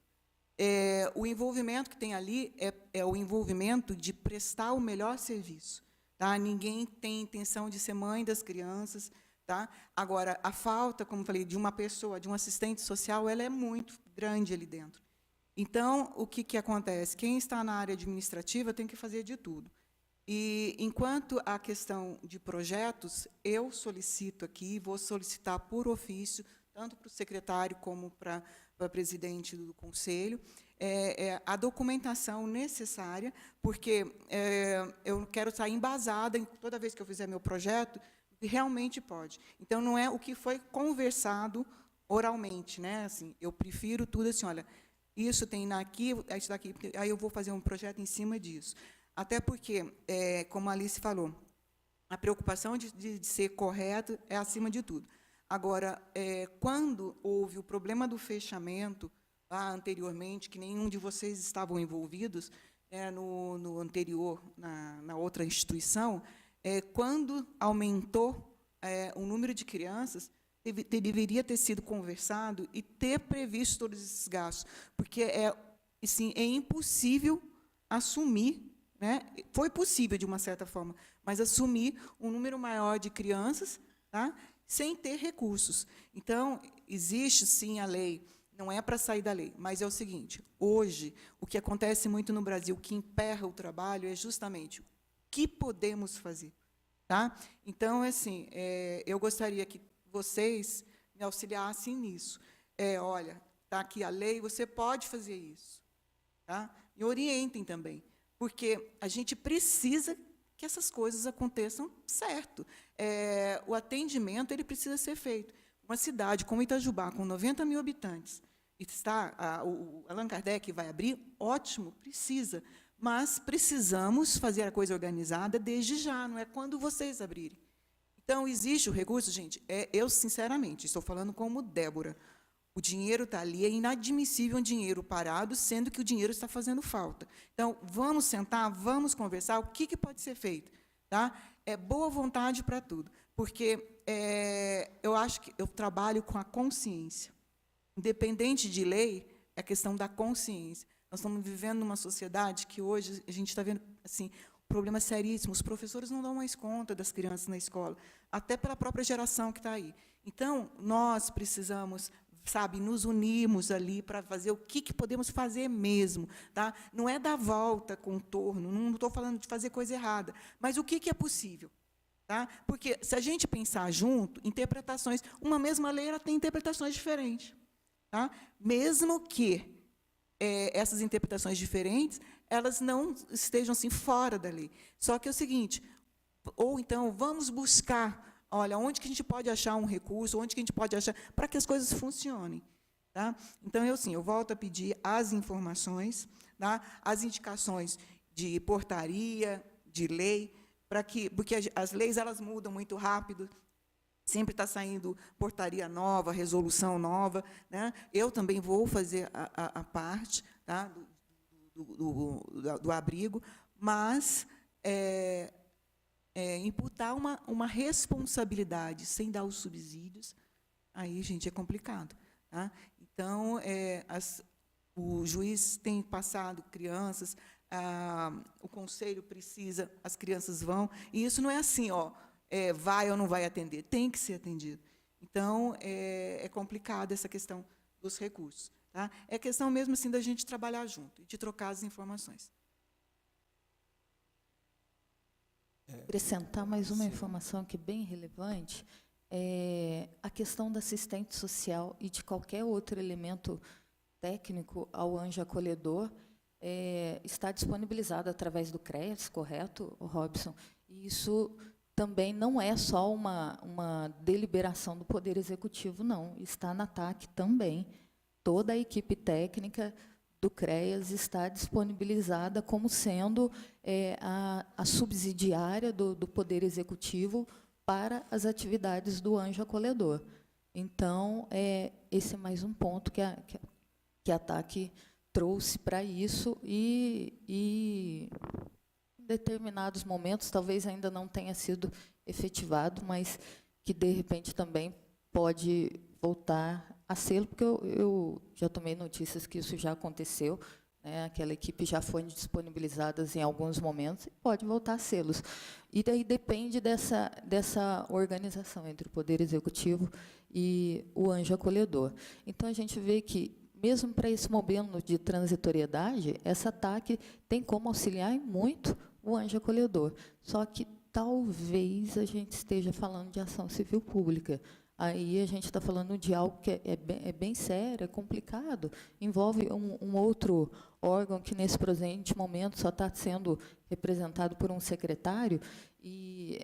Speaker 3: O envolvimento que tem ali é o envolvimento de prestar o melhor serviço. Tá? Ninguém tem intenção de ser mãe das crianças. Tá? Agora, a falta, como falei, de uma pessoa, de um assistente social, ela é muito grande ali dentro. Então, o que acontece? Quem está na área administrativa tem que fazer de tudo. E, enquanto a questão de projetos, eu solicito aqui, vou solicitar por ofício, tanto para o secretário como para a presidente do conselho, a documentação necessária, porque eu quero estar embasada, toda vez que eu fizer meu projeto, realmente pode. Então, não é o que foi conversado oralmente, né? Assim, eu prefiro tudo assim, olha, isso tem aqui, isso daqui, aí eu vou fazer um projeto em cima disso. Até porque, como a Alice falou, a preocupação de ser correto é acima de tudo. Agora, quando houve o problema do fechamento, lá anteriormente, que nenhum de vocês estavam envolvidos, no anterior, na outra instituição, quando aumentou o número de crianças, deveria ter sido conversado e ter previsto todos esses gastos, porque assim, é impossível assumir, né? Foi possível, de uma certa forma, mas assumir um número maior de crianças, tá? Sem ter recursos. Então, existe, sim, a lei, não é para sair da lei, mas é o seguinte, hoje, o que acontece muito no Brasil, que emperra o trabalho, é justamente o que podemos fazer. Tá? Então, assim, eu gostaria que vocês me auxiliassem nisso. Olha, está aqui a lei, você pode fazer isso. Tá? Me orientem também, porque a gente precisa que essas coisas aconteçam certo. O atendimento ele precisa ser feito. Uma cidade como Itajubá, com 90 mil habitantes, o Allan Kardec vai abrir, ótimo, precisa, mas precisamos fazer a coisa organizada desde já, não é quando vocês abrirem. Então, existe o recurso, gente, eu, sinceramente, estou falando como Débora, o dinheiro está ali, é inadmissível um dinheiro parado, sendo que o dinheiro está fazendo falta. Então, vamos sentar, vamos conversar, o que pode ser feito. Tá? É boa vontade para tudo, porque eu acho que eu trabalho com a consciência. Independente de lei, é a questão da consciência. Nós estamos vivendo numa sociedade que hoje a gente está vendo assim, problemas seríssimos. Os professores não dão mais conta das crianças na escola, até pela própria geração que está aí. Então, nós precisamos, sabe, nos unirmos ali para fazer o que podemos fazer mesmo. Tá? Não é dar volta, contorno, não estou falando de fazer coisa errada, mas o que é possível. Tá? Porque, se a gente pensar junto, interpretações, uma mesma lei ela tem interpretações diferentes. Tá? Mesmo que essas interpretações diferentes, elas não estejam assim, fora da lei. Só que é o seguinte, ou então, vamos buscar, olha, onde que a gente pode achar um recurso, onde que a gente pode achar, para que as coisas funcionem. Tá? Então, eu volto a pedir as informações, tá? As indicações de portaria, de lei, porque as leis elas mudam muito rápido, sempre está saindo portaria nova, resolução nova. Né? Eu também vou fazer a parte, tá? do abrigo, mas imputar uma responsabilidade sem dar os subsídios, aí, gente, é complicado. Tá? Então, o juiz tem passado crianças, o conselho precisa, as crianças vão, e isso não é assim, vai ou não vai atender, tem que ser atendido. Então, é complicado essa questão dos recursos. Tá? É questão mesmo assim da gente trabalhar junto e de trocar as informações.
Speaker 7: Acrescentar mais uma informação aqui bem relevante, a questão da assistente social e de qualquer outro elemento técnico ao anjo acolhedor está disponibilizado através do CREAS, correto, Robson? E isso também não é só uma deliberação do Poder Executivo, não. Está na TAC também. Toda a equipe técnica do CREAS está disponibilizada como sendo a subsidiária do Poder Executivo para as atividades do anjo acolhedor. Então, esse é mais um ponto que a TAC trouxe para isso e em determinados momentos talvez ainda não tenha sido efetivado, mas que de repente também pode voltar a ser, porque eu já tomei notícias que isso já aconteceu, né? Aquela equipe já foi disponibilizada em alguns momentos e pode voltar a sê-los. E daí depende dessa organização entre o Poder Executivo e o anjo acolhedor. Então, a gente vê que, mesmo para esse momento de transitoriedade, essa TAC tem como auxiliar muito o anjo acolhedor. Só que talvez a gente esteja falando de ação civil pública. Aí a gente está falando de algo que é bem sério, é complicado, envolve um outro órgão que, nesse presente momento, só está sendo representado por um secretário e,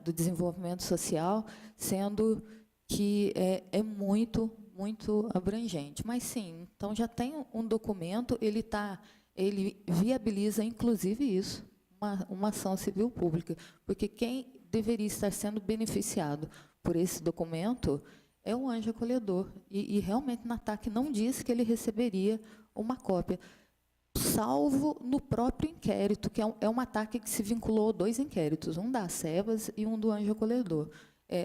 Speaker 7: do desenvolvimento social, sendo que é muito abrangente. Mas, sim, então já tem um documento, ele viabiliza, inclusive, isso, uma ação civil pública, porque quem deveria estar sendo beneficiado por esse documento é o anjo acolhedor. E realmente, na TAC não disse que ele receberia uma cópia, salvo no próprio inquérito, que é uma TAC que se vinculou a 2 inquéritos, um da Acevas e um do anjo acolhedor.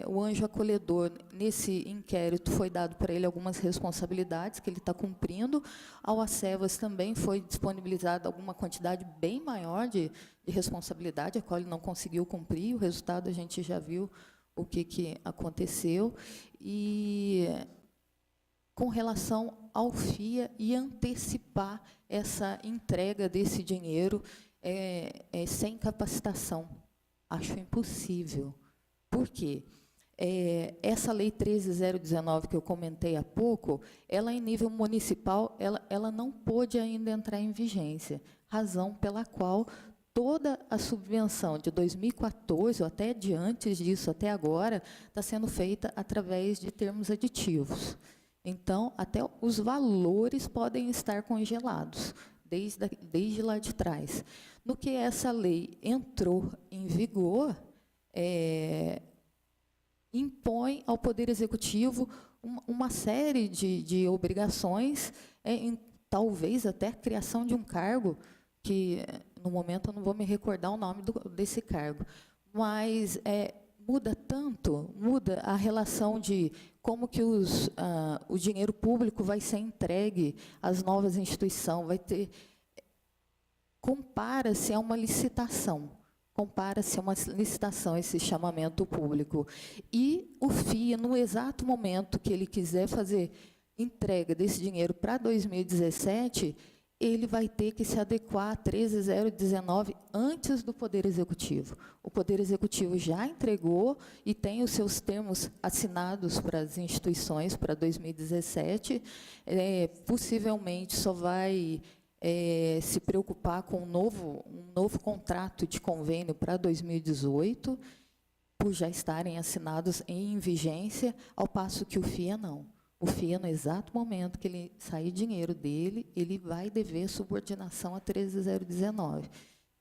Speaker 7: O anjo acolhedor, nesse inquérito, foi dado para ele algumas responsabilidades que ele está cumprindo. Ao Acevas também foi disponibilizada alguma quantidade bem maior de responsabilidade, a qual ele não conseguiu cumprir. O resultado a gente já viu o que aconteceu. E, com relação ao FIA, e antecipar essa entrega desse dinheiro sem capacitação, acho impossível. Por quê? Essa Lei 13.019, que eu comentei há pouco, ela, em nível municipal, ela não pôde ainda entrar em vigência, razão pela qual toda a subvenção de 2014, ou até de antes disso, até agora, está sendo feita através de termos aditivos. Então, até os valores podem estar congelados, desde lá de trás. No que essa lei entrou em vigor, impõe ao Poder Executivo uma série de obrigações, talvez até a criação de um cargo, que, no momento, eu não vou me recordar o nome desse cargo, mas muda a relação de como que o dinheiro público vai ser entregue às novas instituições, vai ter... Compara-se a uma licitação. Compara-se a uma licitação, esse chamamento público. E o FIA, no exato momento que ele quiser fazer entrega desse dinheiro para 2017, ele vai ter que se adequar a 13.019 antes do Poder Executivo. O Poder Executivo já entregou e tem os seus termos assinados para as instituições para 2017. Possivelmente só vai se preocupar com um novo contrato de convênio para 2018, por já estarem assinados em vigência, ao passo que o FIA não. O FIA, no exato momento que ele sair dinheiro dele, ele vai dever subordinação a 13.019.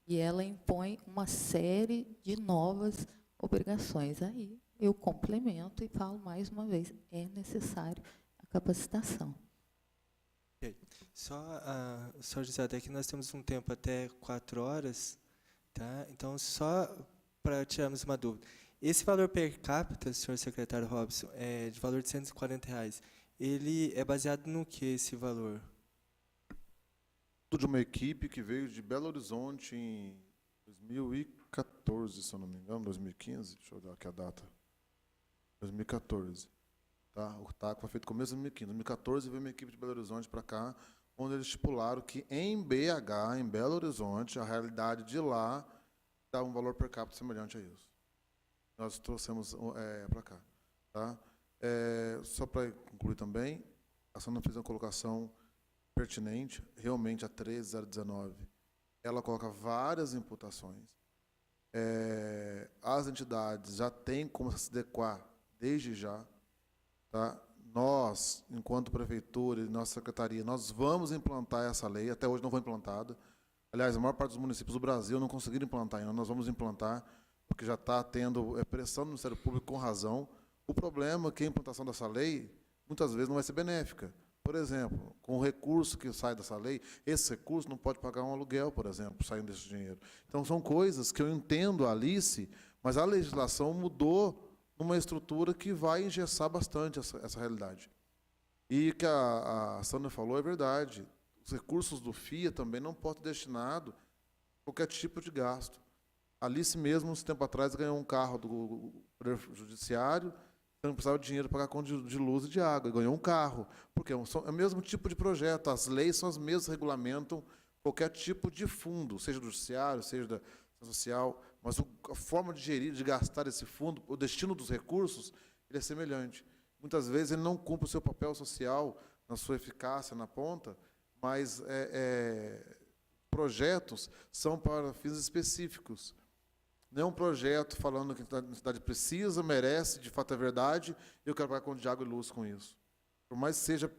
Speaker 7: E ela impõe uma série de novas obrigações. Aí eu complemento e falo mais uma vez, é necessário a capacitação.
Speaker 1: Okay. Só dizer até que nós temos um tempo até 4 horas, tá? Então, só para tirarmos uma dúvida. Esse valor per capita, senhor secretário Robson, de valor de R$140, ele é baseado no que, esse valor?
Speaker 6: De uma equipe que veio de Belo Horizonte em 2014, se eu não me engano, 2015, deixa eu olhar aqui a data. 2014. Tá? O TAC foi feito no começo de 2015. Em 2014 veio uma equipe de Belo Horizonte para cá, onde eles estipularam que em BH, em Belo Horizonte, a realidade de lá dá um valor per capita semelhante a isso. Nós trouxemos para cá. Tá? Só para concluir também, a Sandra fez uma colocação pertinente, realmente a 13.019. Ela coloca várias imputações. As entidades já têm como se adequar desde já. Tá? Nós, enquanto prefeitura e nossa secretaria, nós vamos implantar essa lei, até hoje não foi implantada. Aliás, a maior parte dos municípios do Brasil não conseguiram implantar ainda, nós vamos implantar, porque já está tendo pressão do Ministério Público com razão. O problema é que a implantação dessa lei, muitas vezes, não vai ser benéfica, Por exemplo, com o recurso que sai dessa lei, esse recurso não pode pagar um aluguel, por exemplo, saindo desse dinheiro. Então, são coisas que eu entendo, Alice, mas a legislação mudou numa estrutura que vai engessar bastante essa realidade. E o que a Sandra falou é verdade. Os recursos do FIA também não podem ser destinados a qualquer tipo de gasto. Alice mesmo, uns tempo atrás, ganhou um carro do Poder Judiciário, não precisava de dinheiro para pagar a conta de luz e de água, e ganhou um carro, porque é o mesmo tipo de projeto, as leis são as mesmas que regulamentam qualquer tipo de fundo, seja do judiciário, seja da social, mas a forma de gerir, de gastar esse fundo, o destino dos recursos, ele é semelhante. Muitas vezes ele não cumpre o seu papel social, na sua eficácia, na ponta, mas projetos são para fins específicos. Não é um projeto falando que a cidade precisa, merece, de fato é verdade, e eu quero pagar conta de água e luz com isso. Por mais que seja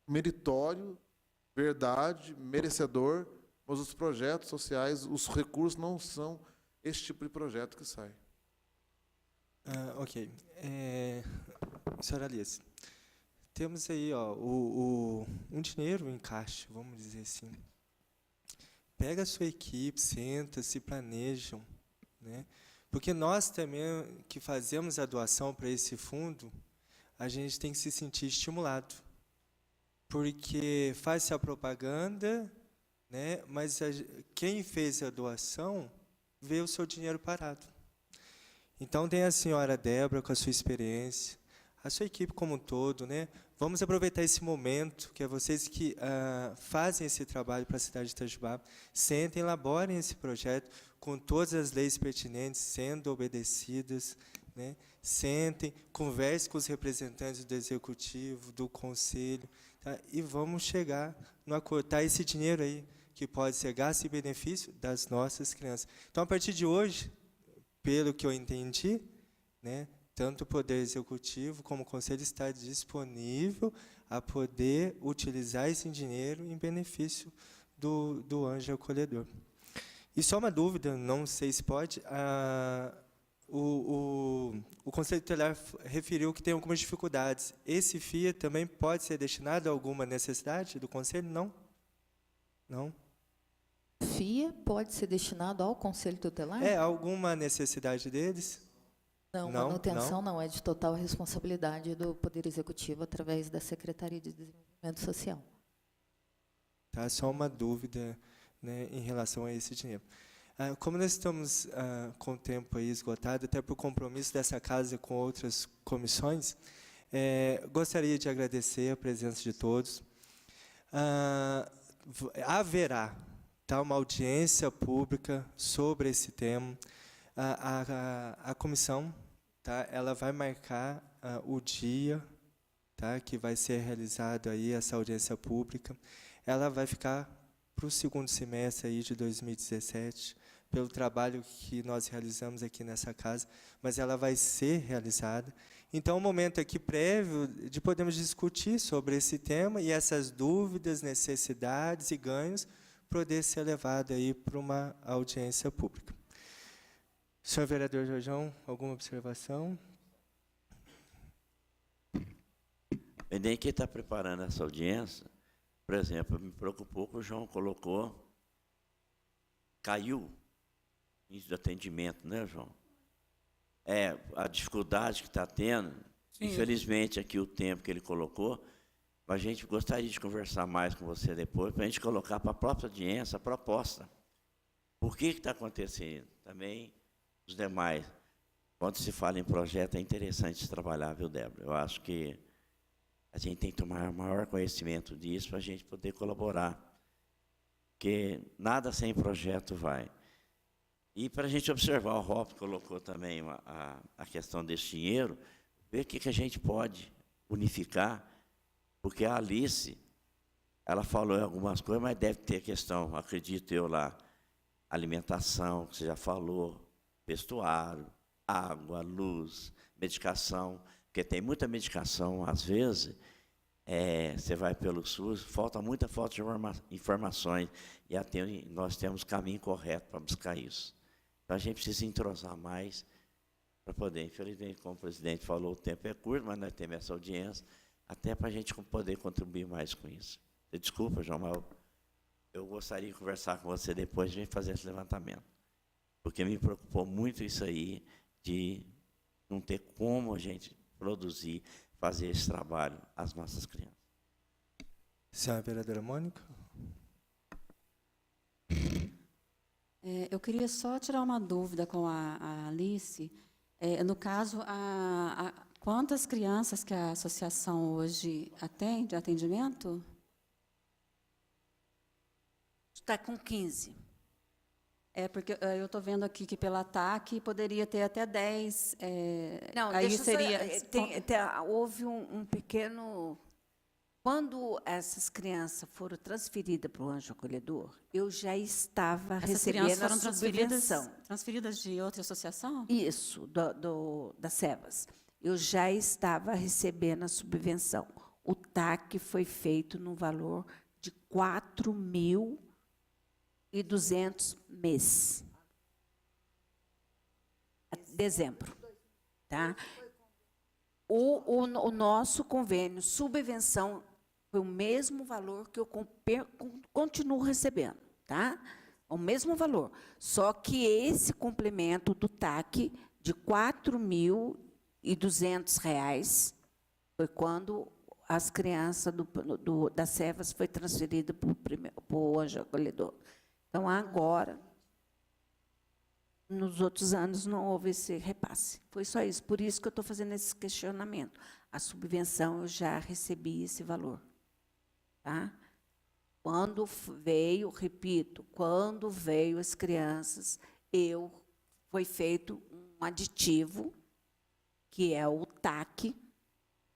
Speaker 6: meritório, verdade, merecedor, mas os projetos sociais, os recursos não são esse tipo de projeto que sai.
Speaker 1: Ok. Senhora Alice, temos aí um dinheiro em caixa, vamos dizer assim. Pega a sua equipe, senta, se planejam, né? Porque nós também, que fazemos a doação para esse fundo, a gente tem que se sentir estimulado. Porque faz-se a propaganda, né? Mas quem fez a doação vê o seu dinheiro parado. Então, tem a senhora Débora, com a sua experiência, a sua equipe como um todo, né? Vamos aproveitar esse momento, que é vocês que fazem esse trabalho para a cidade de Itajubá, sentem, elaborem esse projeto com todas as leis pertinentes sendo obedecidas, né? Sentem, conversem com os representantes do Executivo, do Conselho, tá? E vamos chegar no acordo. Tá esse dinheiro aí, que pode ser gasto em benefício das nossas crianças. Então, a partir de hoje, pelo que eu entendi, né, tanto o Poder Executivo como o Conselho está disponível a poder utilizar esse dinheiro em benefício do anjo acolhedor. E só uma dúvida, não sei se pode, o Conselho Tutelar referiu que tem algumas dificuldades. Esse FIA também pode ser destinado a alguma necessidade do Conselho? Não? Não?
Speaker 7: FIA pode ser destinado ao Conselho Tutelar?
Speaker 1: Alguma necessidade deles?
Speaker 7: Não, manutenção não, é de total responsabilidade do Poder Executivo através da Secretaria de Desenvolvimento Social.
Speaker 1: Tá, só uma dúvida, né, em relação a esse dinheiro. Como nós estamos com o tempo aí esgotado, até por compromisso dessa casa com outras comissões, gostaria de agradecer a presença de todos. Haverá uma audiência pública sobre esse tema. A comissão, ela vai marcar o dia, que vai ser realizado aí essa audiência pública. Ela vai ficar para o segundo semestre aí de 2017, pelo trabalho que nós realizamos aqui nessa casa, mas ela vai ser realizada. Então, um momento aqui prévio de podermos discutir sobre esse tema e essas dúvidas, necessidades e ganhos poder ser levado aí para uma audiência pública. Senhor vereador Jorjão, alguma observação?
Speaker 5: Bem, quem está preparando essa audiência, por exemplo, me preocupou que o João colocou, caiu isso do atendimento, né, João? A dificuldade que está tendo, sim, infelizmente, aqui o tempo que ele colocou, mas a gente gostaria de conversar mais com você depois, para a gente colocar para a própria audiência a proposta. Por que está acontecendo? Também os demais, quando se fala em projeto, é interessante trabalhar, viu, Débora? Eu acho que a gente tem que tomar maior conhecimento disso para a gente poder colaborar, porque nada sem projeto vai. E para a gente observar, o Rob colocou também a questão desse dinheiro, ver o que a gente pode unificar, porque a Alice, ela falou em algumas coisas, mas deve ter questão, acredito eu lá, alimentação, que você já falou, vestuário, água, luz, medicação, porque tem muita medicação, às vezes, você vai pelo SUS, muita falta de informações, e nós temos o caminho correto para buscar isso. Então, a gente precisa entrosar mais para poder, infelizmente, como o presidente falou, o tempo é curto, mas nós temos essa audiência, até para a gente poder contribuir mais com isso. Desculpa, João, mas eu gostaria de conversar com você depois de a gente fazer esse levantamento, porque me preocupou muito isso aí, de não ter como a gente produzir, fazer esse trabalho às nossas crianças.
Speaker 1: Senhora vereadora Mônica?
Speaker 10: Eu queria só tirar uma dúvida com a Alice. No caso, quantas crianças que a associação hoje atende, atendimento?
Speaker 9: Está com 15.
Speaker 10: Porque eu estou vendo aqui que pela TAC poderia ter até 10.
Speaker 9: Não,
Speaker 10: aí
Speaker 9: deixa
Speaker 10: seria.
Speaker 9: houve um pequeno... Quando essas crianças foram transferidas para o Anjo Acolhedor, eu já estava
Speaker 10: Essas
Speaker 9: recebendo
Speaker 10: crianças
Speaker 9: a
Speaker 10: foram
Speaker 9: subvenção.
Speaker 10: transferidas de outra associação?
Speaker 9: Isso, da SEVAS. Eu já estava recebendo a subvenção. O TAC foi feito no valor de 4.200 mês. Dezembro. Tá? O nosso convênio, subvenção, foi o mesmo valor que eu continuo recebendo. Tá? O mesmo valor. Só que esse complemento do TAC de R$ 4.200 foi quando as crianças da SEVAS foi transferida para o Anjo Acolhedor. Então, agora, nos outros anos, não houve esse repasse. Foi só isso. Por isso que eu estou fazendo esse questionamento. A subvenção, eu já recebi esse valor. Tá? Quando veio, repito, quando veio as crianças, foi feito um aditivo, que é o TAC,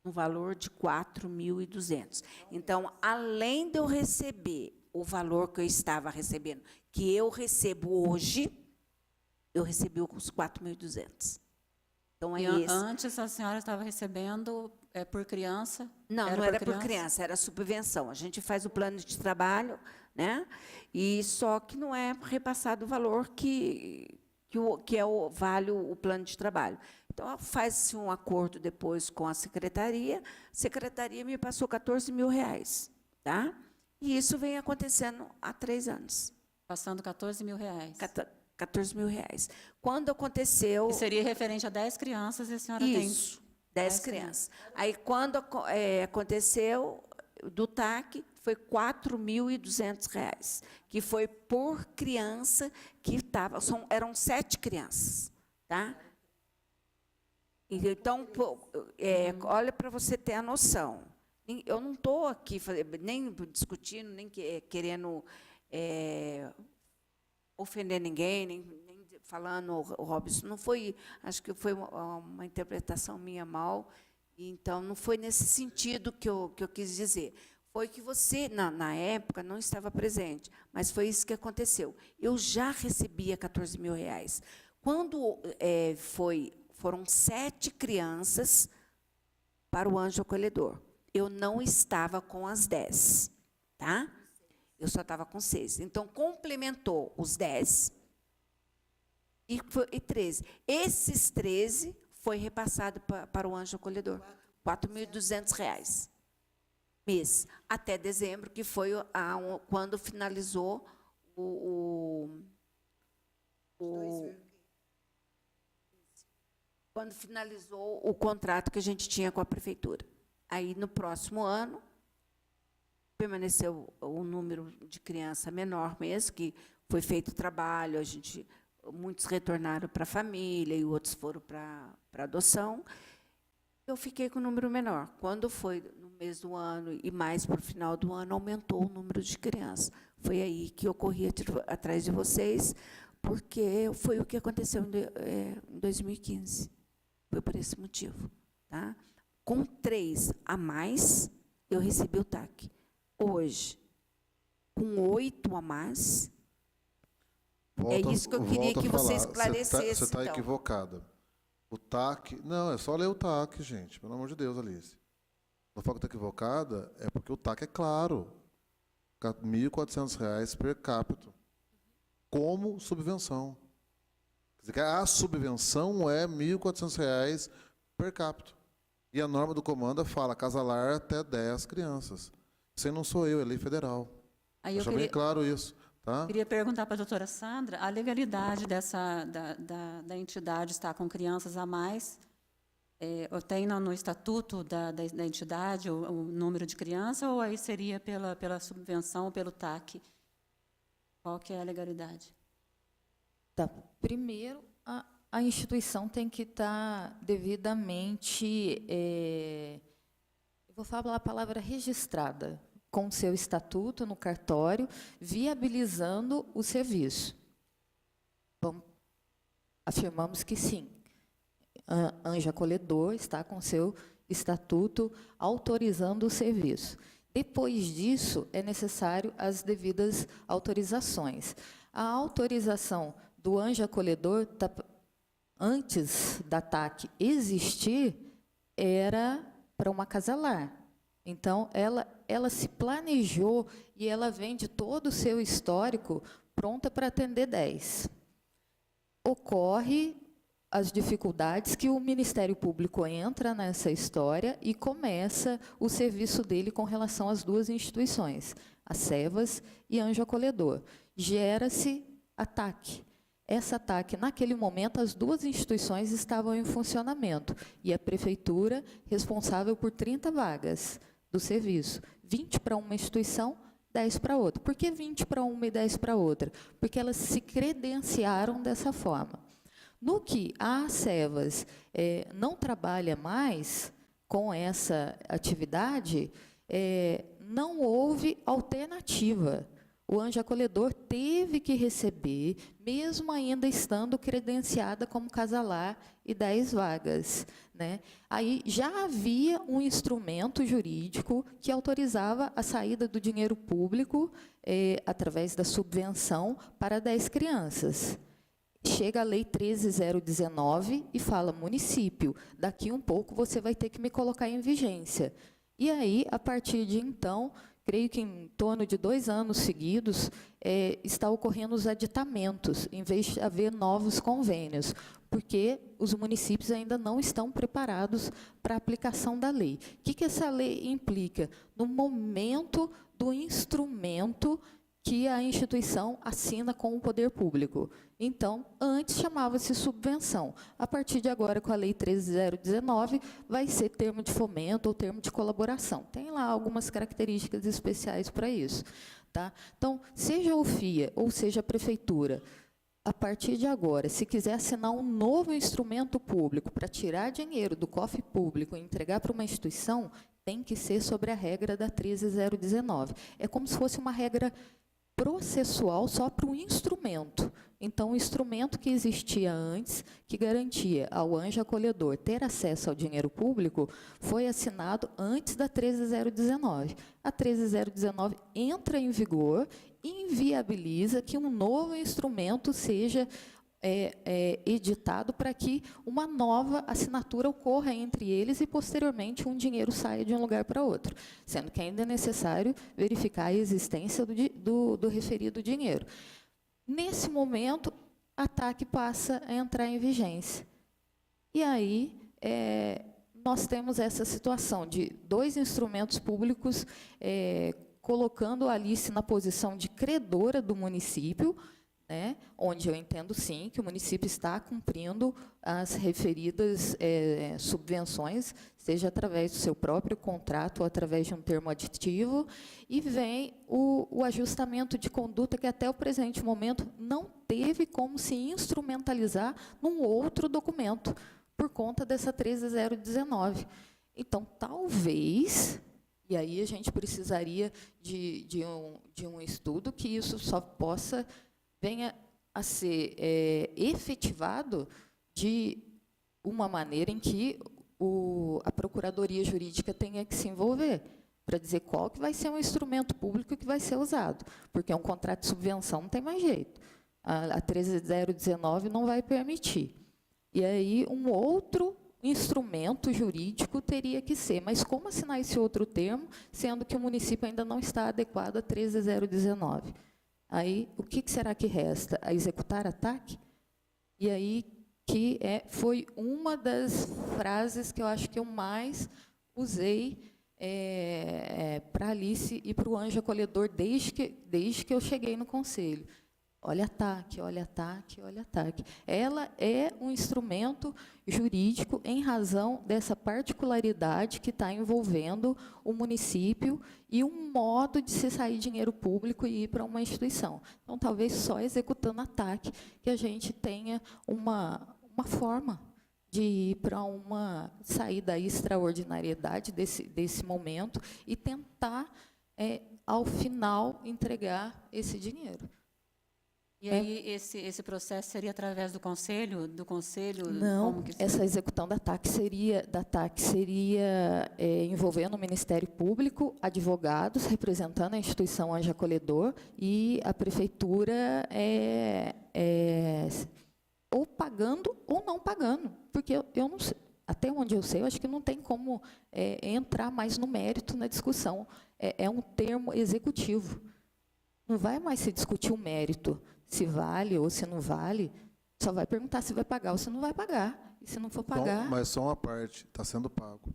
Speaker 9: no valor de 4.200. Então, além de eu receber o valor que eu estava recebendo, que eu recebo hoje, eu recebi os 4.200. Então,
Speaker 10: Antes a senhora estava recebendo por criança?
Speaker 9: Não era por criança, era subvenção. A gente faz o plano de trabalho, né? E só que não é repassado o valor que vale o plano de trabalho. Então, faz-se um acordo depois com a secretaria me passou R$ 14.000, tá? E isso vem acontecendo há 3 anos.
Speaker 10: Passando R$ 14.000.
Speaker 9: R$ 14.000. Quando aconteceu...
Speaker 10: E seria referente a 10 crianças, e a senhora tem...
Speaker 9: Isso, 10 crianças. Aí, quando aconteceu, do TAC, foi R$ 4.200, que foi por criança que estava... Eram 7 crianças, tá? Então, olha para você ter a noção. Eu não estou aqui nem discutindo, nem querendo ofender ninguém, nem falando o Robson. Não foi, acho que foi uma interpretação minha mal. Então, não foi nesse sentido que eu quis dizer. Foi que você, na época, não estava presente, mas foi isso que aconteceu. Eu já recebia R$ 14.000. Quando foram 7 crianças para o Anjo Acolhedor. Eu não estava com as 10, tá? Eu só estava com 6. Então, complementou os 10 e 13. Esses 13 foi repassado para o Anjo Acolhedor. R$ 4.200 mês, até dezembro, que foi quando finalizou quando finalizou o contrato que a gente tinha com a prefeitura. Aí, no próximo ano, permaneceu o número de criança menor mesmo, que foi feito o trabalho, muitos retornaram para a família e outros foram para adoção. Eu fiquei com o número menor. Quando foi no mês do ano e mais para o final do ano, aumentou o número de crianças. Foi aí que eu corri atrás de vocês, porque foi o que aconteceu em 2015. Foi por esse motivo. Tá? Com 3 a mais, eu recebi o TAC. Hoje, com 8 a mais, é isso que eu queria que você esclarecesse.
Speaker 6: Você está equivocada. O TAC... Não, é só ler o TAC, gente. Pelo amor de Deus, Alice. Não fala que está equivocada, é porque o TAC é claro. R$ 1.400 per capita. Como subvenção. Quer dizer, a subvenção é R$ 1.400 per capita. E a norma do comando fala casalar até 10 crianças. Isso aí não sou eu, é lei federal.
Speaker 10: Aí eu
Speaker 6: Deixa bem claro isso. Tá?
Speaker 10: queria perguntar para a doutora Sandra a legalidade da entidade estar com crianças a mais. Tem no estatuto da entidade o número de criança, ou aí seria pela subvenção, pelo TAC? Qual que é a legalidade?
Speaker 7: Tá. Primeiro, a instituição tem que estar devidamente, eu vou falar a palavra registrada, com o seu estatuto no cartório, viabilizando o serviço. Bom, afirmamos que sim. Anjo Acolhedor está com seu estatuto autorizando o serviço. Depois disso, é necessário as devidas autorizações. A autorização do Anjo Acolhedor, antes da TAC existir, era para uma casa-lar. Então, ela se planejou e ela vem de todo o seu histórico pronta para atender 10. Ocorre as dificuldades que o Ministério Público entra nessa história e começa o serviço dele com relação às duas instituições, a Sevas e Anjo Acolhedor. Gera-se a TAC. Essa TAC, naquele momento, as duas instituições estavam em funcionamento e a prefeitura responsável por 30 vagas do serviço, 20 para uma instituição, 10 para outra. Por que 20 para uma e 10 para outra? Porque elas se credenciaram dessa forma. No que a Sevas não trabalha mais com essa atividade, não houve alternativa. O Anjo Acolhedor teve que receber, mesmo ainda estando credenciada como casalar e 10 vagas. Né? Aí já havia um instrumento jurídico que autorizava a saída do dinheiro público através da subvenção para 10 crianças. Chega a Lei 13.019 e fala, município, daqui um pouco você vai ter que me colocar em vigência. E aí, a partir de então, creio que em torno de 2 anos seguidos, está ocorrendo os aditamentos, em vez de haver novos convênios, porque os municípios ainda não estão preparados para a aplicação da lei. O que essa lei implica? No momento do instrumento que a instituição assina com o poder público. Então, antes chamava-se subvenção. A partir de agora, com a Lei 13.019, vai ser termo de fomento ou termo de colaboração. Tem lá algumas características especiais para isso. Tá? Então, seja o FIA ou seja a prefeitura, a partir de agora, se quiser assinar um novo instrumento público para tirar dinheiro do cofre público e entregar para uma instituição, tem que ser sobre a regra da 13.019. É como se fosse uma regra processual só para o instrumento. Então, o instrumento que existia antes, que garantia ao Anjo Acolhedor ter acesso ao dinheiro público, foi assinado antes da 13.019. A 13.019 entra em vigor e inviabiliza que um novo instrumento seja editado para que uma nova assinatura ocorra entre eles e, posteriormente, um dinheiro saia de um lugar para outro, sendo que ainda é necessário verificar a existência do referido dinheiro. Nesse momento, a TAC passa a entrar em vigência. E aí, nós temos essa situação de 2 instrumentos públicos colocando a Alice na posição de credora do município, né, onde eu entendo, sim, que o município está cumprindo as referidas subvenções, seja através do seu próprio contrato ou através de um termo aditivo, e vem o ajustamento de conduta que, até o presente momento, não teve como se instrumentalizar num outro documento, por conta dessa 13.019. Então, talvez, e aí a gente precisaria de um estudo que isso só possa venha a ser efetivado de uma maneira em que a Procuradoria Jurídica tenha que se envolver, para dizer qual que vai ser um instrumento público que vai ser usado, porque um contrato de subvenção não tem mais jeito. A 13.019 não vai permitir. E aí, um outro instrumento jurídico teria que ser, mas como assinar esse outro termo, sendo que o município ainda não está adequado a 13.019? Aí, o que será que resta? A executar a TAC? E aí, que foi uma das frases que eu acho que eu mais usei para a Alice e para o Anjo Acolhedor desde que eu cheguei no Conselho. Olha ataque, olha ataque, olha ataque. Ela é um instrumento jurídico em razão dessa particularidade que está envolvendo o município e um modo de se sair dinheiro público e ir para uma instituição. Então, talvez só executando ataque que a gente tenha uma forma de ir para uma saída da extraordinariedade desse momento e tentar, ao final, entregar esse dinheiro.
Speaker 10: E aí, esse processo seria através do conselho?
Speaker 7: Não,
Speaker 10: como que
Speaker 7: essa execução da TAC seria envolvendo o Ministério Público, advogados, representando a instituição Anjo Acolhedor, e a prefeitura ou pagando ou não pagando, porque eu não sei, até onde eu sei, eu acho que não tem como entrar mais no mérito na discussão. É um termo executivo. Não vai mais se discutir o mérito, se vale ou se não vale, só vai perguntar se vai pagar ou se não vai pagar. E se não for pagar...
Speaker 6: Então, mas só uma parte, está sendo pago.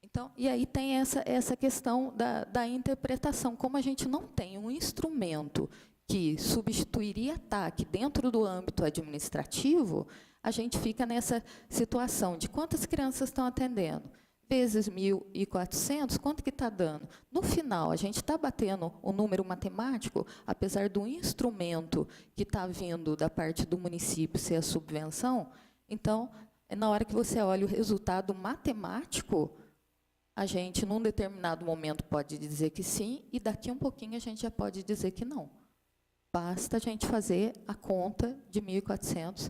Speaker 7: Então, e aí tem essa questão da interpretação. Como a gente não tem um instrumento que substituiria TAC dentro do âmbito administrativo, a gente fica nessa situação de quantas crianças estão atendendo. Vezes 1.400, quanto que está dando? No final, a gente está batendo o número matemático, apesar do instrumento que está vindo da parte do município ser a subvenção. Então, na hora que você olha o resultado matemático, a gente, num determinado momento, pode dizer que sim, e daqui um pouquinho a gente já pode dizer que não. Basta a gente fazer a conta de 1.400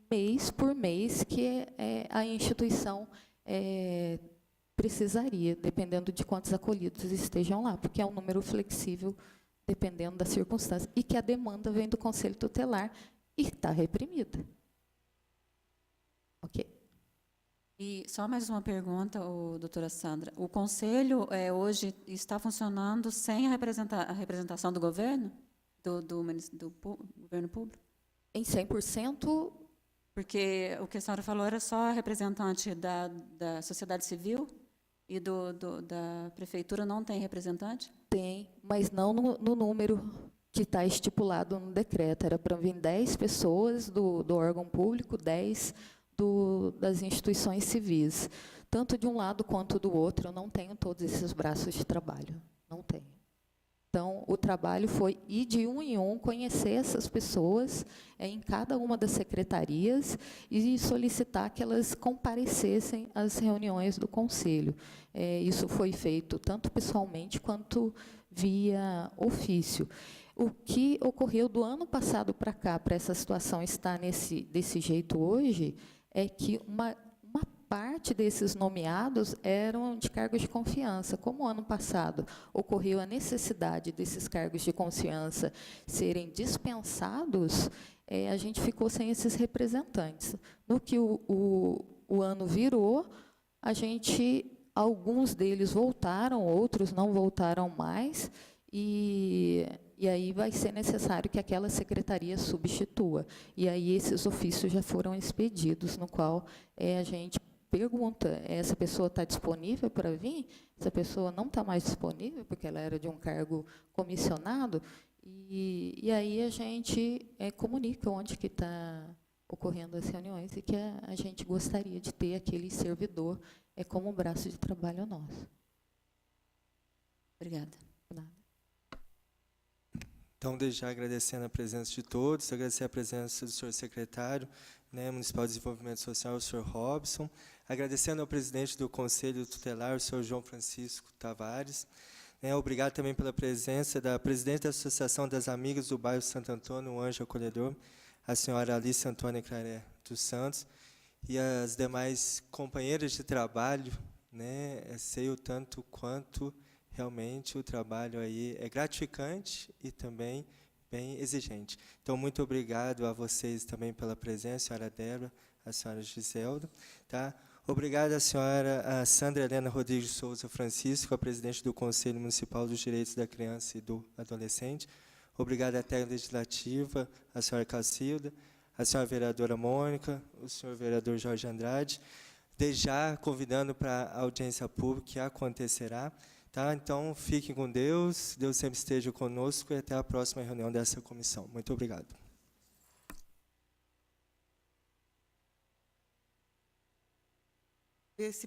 Speaker 7: mês por mês que a instituição precisaria, dependendo de quantos acolhidos estejam lá, porque é um número flexível, dependendo da circunstância, e que a demanda vem do Conselho Tutelar e está reprimida. Ok.
Speaker 10: E só mais uma pergunta, doutora Sandra. O Conselho hoje está funcionando sem a representação do governo? Do governo público?
Speaker 7: Em 100%?
Speaker 10: Porque o que a senhora falou era só representante da sociedade civil e da prefeitura não tem representante?
Speaker 7: Tem, mas não no número que está estipulado no decreto. Era para vir 10 pessoas do órgão público, 10 das instituições civis. Tanto de um lado quanto do outro, eu não tenho todos esses braços de trabalho. Não tenho. Então, o trabalho foi ir de um em um, conhecer essas pessoas em cada uma das secretarias e solicitar que elas comparecessem às reuniões do Conselho. Isso foi feito tanto pessoalmente quanto via ofício. O que ocorreu do ano passado para cá, para essa situação estar desse jeito hoje, é que uma parte desses nomeados eram de cargos de confiança. Como ano passado ocorreu a necessidade desses cargos de confiança serem dispensados, a gente ficou sem esses representantes. No que o ano virou, alguns deles voltaram, outros não voltaram mais, e aí vai ser necessário que aquela secretaria substitua. E aí esses ofícios já foram expedidos, no qual a gente pergunta, essa pessoa está disponível para vir? Essa pessoa não está mais disponível, porque ela era de um cargo comissionado, e aí a gente comunica onde que está ocorrendo as reuniões e que a gente gostaria de ter aquele servidor como braço de trabalho nosso.
Speaker 10: Obrigada.
Speaker 7: Nada.
Speaker 1: Então, desde já agradecendo a presença de todos, agradecer a presença do senhor secretário Municipal de Desenvolvimento Social, o senhor Robson, agradecendo ao presidente do Conselho Tutelar, o senhor João Francisco Tavares. Obrigado também pela presença da presidente da Associação das Amigas do Bairro Santo Antônio, o Anjo Acolhedor, a senhora Alice Antônia Claré dos Santos, e as demais companheiras de trabalho. Sei o tanto quanto realmente o trabalho aí é gratificante e também bem exigente. Então, muito obrigado a vocês também pela presença, a senhora Débora, a senhora Giselda. Tá? Obrigado à senhora Sandra Helena Rodrigues de Souza Francisco, a presidente do Conselho Municipal dos Direitos da Criança e do Adolescente. Obrigado à técnica legislativa, a senhora Cacilda, a senhora vereadora Mônica, o senhor vereador Jorge Andrade, desde já convidando para a audiência pública que acontecerá. Tá? Então, fiquem com Deus, Deus sempre esteja conosco e até a próxima reunião dessa comissão. Muito obrigado.
Speaker 3: Esse